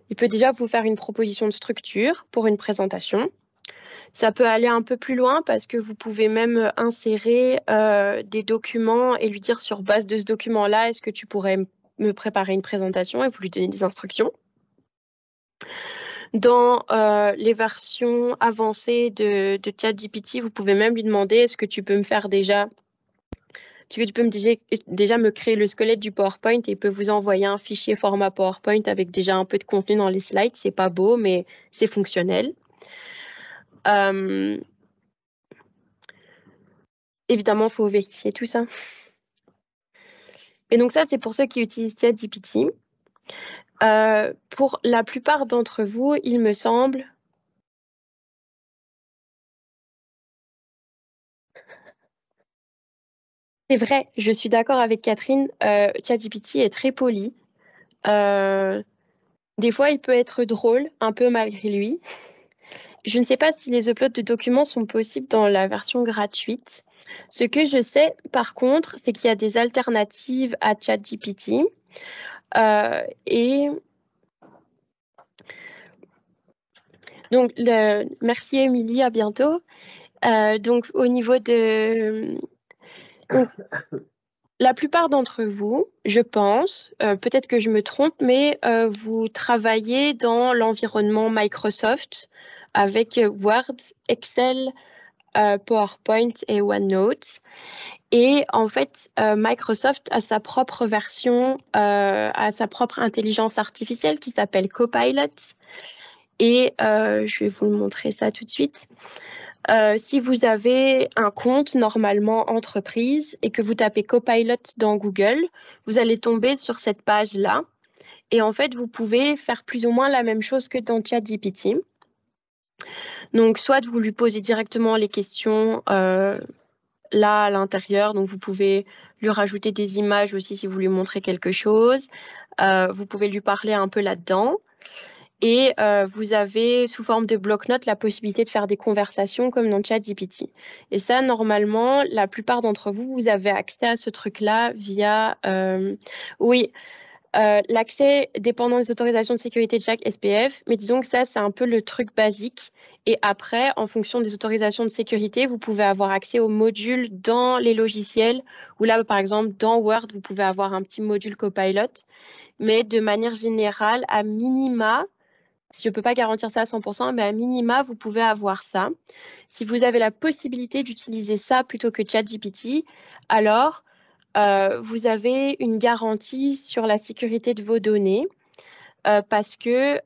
il peut déjà vous faire une proposition de structure pour une présentation. Ça peut aller un peu plus loin parce que vous pouvez même insérer des documents et lui dire sur base de ce document-là, est-ce que tu pourrais me préparer une présentation, et vous lui donner des instructions. Dans les versions avancées de ChatGPT, vous pouvez même lui demander, est-ce que tu peux me faire déjà me créer le squelette du PowerPoint, et il peut vous envoyer un fichier format PowerPoint avec déjà un peu de contenu dans les slides. C'est pas beau, mais c'est fonctionnel. Évidemment, il faut vérifier tout ça. Et donc ça, c'est pour ceux qui utilisent ChatGPT. Pour la plupart d'entre vous, il me semble... C'est vrai, je suis d'accord avec Catherine, ChatGPT est très poli. Des fois, il peut être drôle, un peu malgré lui. Je ne sais pas si les uploads de documents sont possibles dans la version gratuite. Ce que je sais, par contre, c'est qu'il y a des alternatives à ChatGPT. Et Donc, merci Émilie, à bientôt. Donc, au niveau de... Donc, la plupart d'entre vous, je pense, peut-être que je me trompe, mais vous travaillez dans l'environnement Microsoft avec Word, Excel, PowerPoint et OneNote. Et en fait, Microsoft a sa propre version, a sa propre intelligence artificielle qui s'appelle Copilot. Et je vais vous montrer ça tout de suite. Si vous avez un compte normalement entreprise et que vous tapez Copilot dans Google, vous allez tomber sur cette page-là. Et en fait, vous pouvez faire plus ou moins la même chose que dans ChatGPT. Donc, soit vous lui posez directement les questions là à l'intérieur. Donc, vous pouvez lui rajouter des images aussi si vous lui montrez quelque chose. Vous pouvez lui parler un peu là-dedans. Et vous avez, sous forme de bloc-notes, la possibilité de faire des conversations comme dans ChatGPT. Et ça, normalement, la plupart d'entre vous, vous avez accès à ce truc-là via... l'accès dépendant des autorisations de sécurité de chaque SPF. Mais disons que ça, c'est un peu le truc basique. Et après, en fonction des autorisations de sécurité, vous pouvez avoir accès aux modules dans les logiciels. Ou là, par exemple, dans Word, vous pouvez avoir un petit module Copilot. Mais de manière générale, à minima... Si je ne peux pas garantir ça à 100%, mais à minima, vous pouvez avoir ça. Si vous avez la possibilité d'utiliser ça plutôt que ChatGPT, alors vous avez une garantie sur la sécurité de vos données parce que,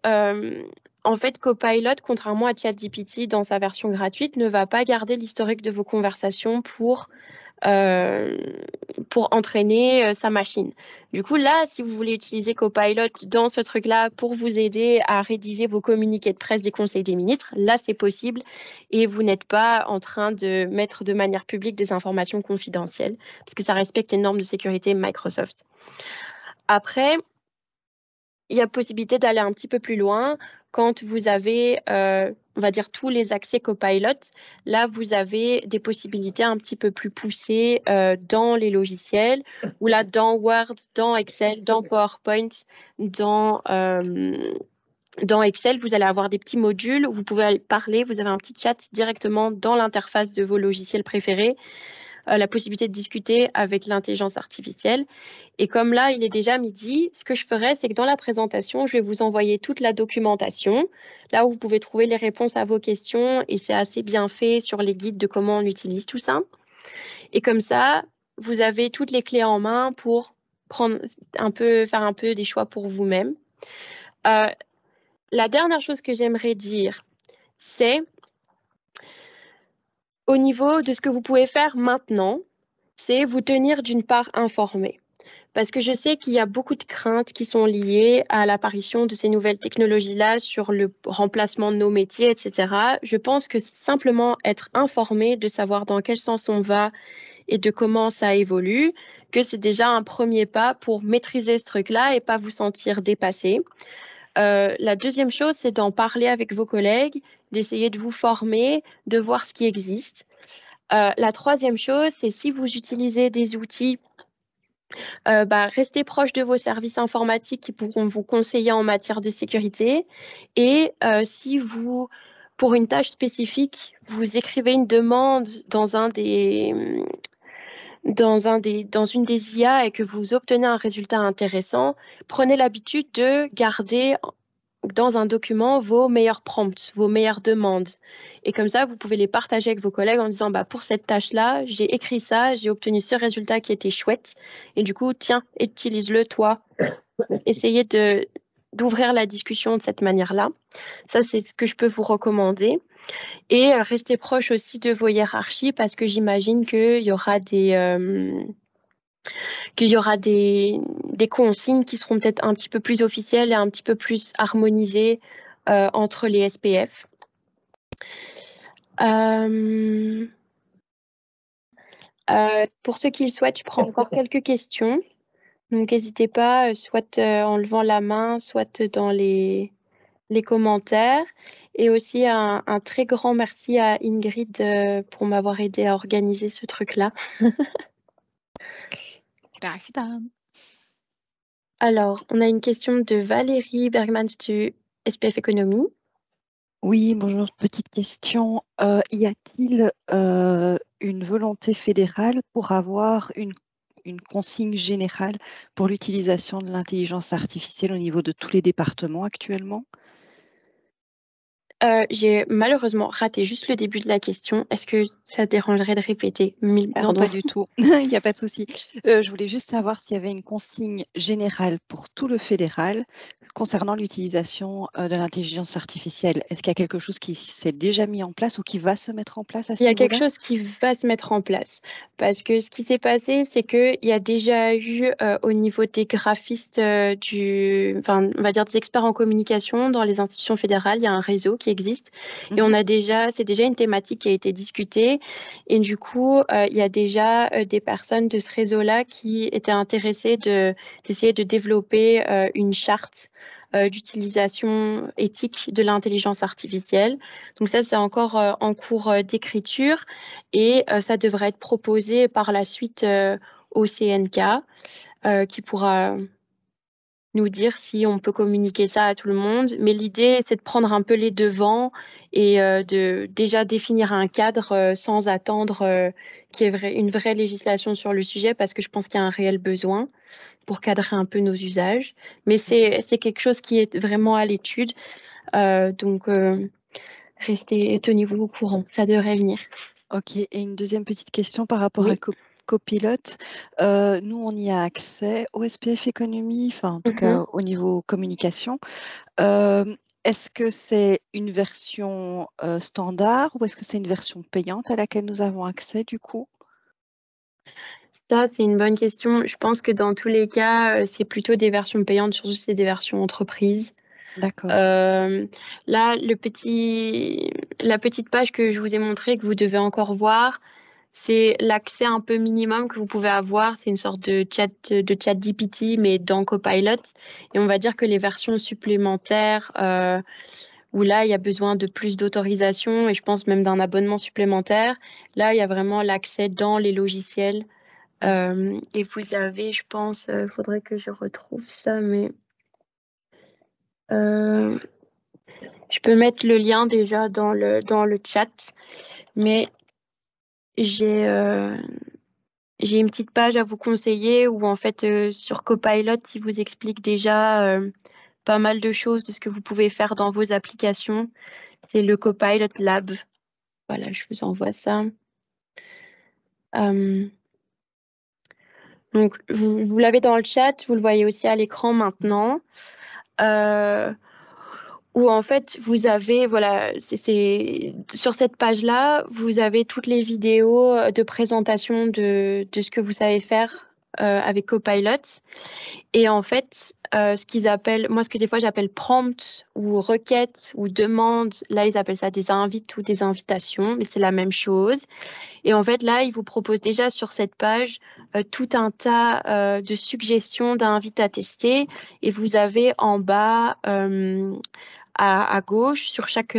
en fait, Copilot, contrairement à ChatGPT dans sa version gratuite, ne va pas garder l'historique de vos conversations pour entraîner sa machine. Du coup, là, si vous voulez utiliser Copilot dans ce truc-là pour vous aider à rédiger vos communiqués de presse des conseils des ministres, là, c'est possible et vous n'êtes pas en train de mettre de manière publique des informations confidentielles parce que ça respecte les normes de sécurité Microsoft. Après, il y a possibilité d'aller un petit peu plus loin quand vous avez, on va dire, tous les accès Copilot. Là, vous avez des possibilités un petit peu plus poussées dans les logiciels, ou là, dans Word, dans Excel, dans PowerPoint, dans Excel, vous allez avoir des petits modules où vous pouvez parler, vous avez un petit chat directement dans l'interface de vos logiciels préférés. La possibilité de discuter avec l'intelligence artificielle. Et comme là, il est déjà midi, ce que je ferai, c'est que dans la présentation, je vais vous envoyer toute la documentation, là où vous pouvez trouver les réponses à vos questions, et c'est assez bien fait sur les guides de comment on utilise tout ça. Et comme ça, vous avez toutes les clés en main pour faire un peu des choix pour vous-même. La dernière chose que j'aimerais dire, c'est au niveau de ce que vous pouvez faire maintenant, c'est vous tenir d'une part informé. Parce que je sais qu'il y a beaucoup de craintes qui sont liées à l'apparition de ces nouvelles technologies-là sur le remplacement de nos métiers, etc. Je pense que simplement être informé de savoir dans quel sens on va et de comment ça évolue, que c'est déjà un premier pas pour maîtriser ce truc-là et pas vous sentir dépassé. La deuxième chose, c'est d'en parler avec vos collègues, d'essayer de vous former, de voir ce qui existe. La troisième chose, c'est si vous utilisez des outils, restez proche de vos services informatiques qui pourront vous conseiller en matière de sécurité. Et si vous, pour une tâche spécifique, vous écrivez une demande dans une des IA et que vous obtenez un résultat intéressant, prenez l'habitude de garder dans un document vos meilleurs prompts, vos meilleures demandes. Et comme ça, vous pouvez les partager avec vos collègues en disant, pour cette tâche-là, j'ai écrit ça, j'ai obtenu ce résultat qui était chouette. Et du coup, tiens, utilise-le toi. Essayez d'ouvrir la discussion de cette manière-là. Ça, c'est ce que je peux vous recommander. Et restez proche aussi de vos hiérarchies parce que j'imagine qu'il y aura des consignes qui seront peut-être un petit peu plus officielles et un petit peu plus harmonisées entre les SPF. Pour ceux qui le souhaitent, je prends encore quelques questions. Donc, n'hésitez pas, soit en levant la main, soit dans les commentaires. Et aussi, un très grand merci à Ingrid pour m'avoir aidé à organiser ce truc-là. Alors, on a une question de Valérie Bergman du SPF Économie. Oui, bonjour, petite question. Y a-t-il une volonté fédérale pour avoir une consigne générale pour l'utilisation de l'intelligence artificielle au niveau de tous les départements actuellement? J'ai malheureusement raté juste le début de la question. Est-ce que ça te dérangerait de répéter? Mille Non, pardons. pas du tout. Il n'y a pas de souci. Je voulais juste savoir s'il y avait une consigne générale pour tout le fédéral concernant l'utilisation de l'intelligence artificielle. Est-ce qu'il y a quelque chose qui s'est déjà mis en place ou qui va se mettre en place à ce Il y a quelque niveau-là? chose qui va se mettre en place. Parce que ce qui s'est passé, c'est qu'il y a déjà eu au niveau des graphistes, enfin, on va dire des experts en communication dans les institutions fédérales, il y a un réseau qui existe. Et c'est déjà une thématique qui a été discutée. Et du coup, il y a déjà des personnes de ce réseau-là qui étaient intéressées d'essayer de développer une charte d'utilisation éthique de l'intelligence artificielle. Donc ça, c'est encore en cours d'écriture et ça devrait être proposé par la suite au CNK qui pourra nous dire si on peut communiquer ça à tout le monde. Mais l'idée, c'est de prendre un peu les devants et de déjà définir un cadre sans attendre qu'il y ait une vraie législation sur le sujet parce que je pense qu'il y a un réel besoin pour cadrer un peu nos usages. Mais c'est quelque chose qui est vraiment à l'étude. Donc, tenez-vous au courant, ça devrait venir. Ok, et une deuxième petite question par rapport Oui. à Copilot. Nous, on y a accès au SPF Économie, enfin en tout cas au niveau communication. Est-ce que c'est une version standard ou est-ce que c'est une version payante à laquelle nous avons accès du coup? Ça, c'est une bonne question. Je pense que dans tous les cas, c'est plutôt des versions payantes, surtout si c'est des versions entreprises. D'accord. Là, la petite page que je vous ai montrée, que vous devez encore voir, c'est l'accès un peu minimum que vous pouvez avoir. C'est une sorte de chat GPT, mais dans Copilot. Et on va dire que les versions supplémentaires, où là, il y a besoin de plus d'autorisation et je pense même d'un abonnement supplémentaire. Là, il y a vraiment l'accès dans les logiciels. Et vous avez, je pense, faudrait que je retrouve ça, mais je peux mettre le lien déjà dans le chat, mais j'ai une petite page à vous conseiller où en fait sur Copilot, il vous explique déjà pas mal de choses de ce que vous pouvez faire dans vos applications. C'est le Copilot Lab. Voilà, je vous envoie ça. Donc, vous l'avez dans le chat, vous le voyez aussi à l'écran maintenant. Où en fait, vous avez, voilà, sur cette page-là, vous avez toutes les vidéos de présentation de ce que vous savez faire avec Copilot. Et en fait, ce qu'ils appellent, moi, ce que des fois j'appelle prompt ou requête ou demande, là, ils appellent ça des invites ou des invitations, mais c'est la même chose. Et en fait, là, ils vous proposent déjà sur cette page tout un tas de suggestions d'invites à tester. Et vous avez en bas, à gauche, sur chaque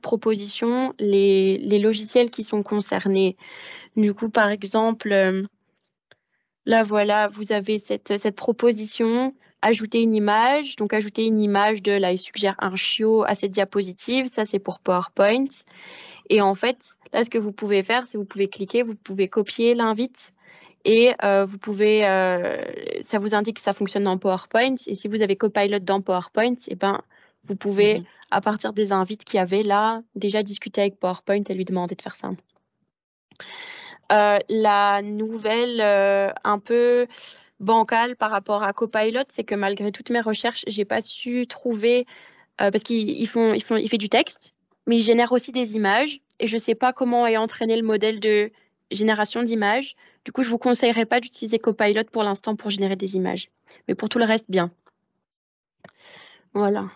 proposition, les logiciels qui sont concernés. Du coup, par exemple, là, voilà, vous avez cette proposition, ajouter une image. Donc, ajouter une image là, il suggère un chiot à cette diapositive. Ça, c'est pour PowerPoint. Et en fait, là, ce que vous pouvez faire, c'est vous pouvez cliquer, vous pouvez copier l'invite et vous pouvez, ça vous indique que ça fonctionne dans PowerPoint. Et si vous avez Copilot dans PowerPoint, eh ben, vous pouvez, à partir des invites qu'il y avait là, déjà discuter avec PowerPoint et lui demander de faire ça. La nouvelle un peu bancale par rapport à Copilot, c'est que malgré toutes mes recherches, j'ai pas su trouver, parce qu'il fait du texte, mais il génère aussi des images et je sais pas comment est entraîné le modèle de génération d'images. Du coup, je vous conseillerais pas d'utiliser Copilot pour l'instant pour générer des images. Mais pour tout le reste, bien. Voilà.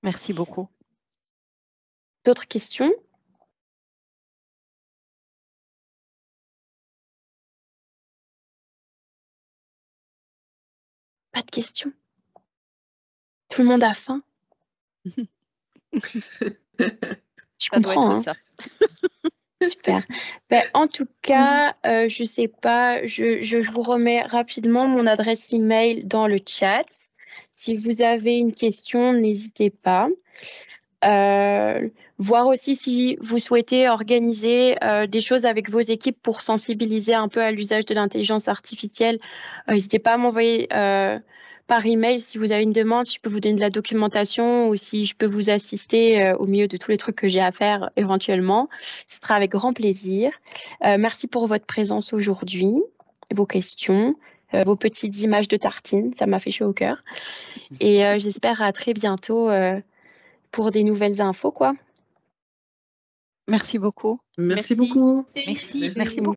Merci beaucoup. D'autres questions? Pas de questions? Tout le monde a faim? Je comprends, hein. Ça. Super. En tout cas, je sais pas, je vous remets rapidement mon adresse email dans le chat. Si vous avez une question, n'hésitez pas. Voir aussi si vous souhaitez organiser des choses avec vos équipes pour sensibiliser un peu à l'usage de l'intelligence artificielle. N'hésitez pas à m'envoyer par email si vous avez une demande, si je peux vous donner de la documentation ou si je peux vous assister au milieu de tous les trucs que j'ai à faire éventuellement. Ce sera avec grand plaisir. Merci pour votre présence aujourd'hui, vos questions, vos petites images de tartines, ça m'a fait chaud au cœur. Et j'espère à très bientôt pour des nouvelles infos, quoi. Merci beaucoup. Merci beaucoup. Merci. Merci beaucoup.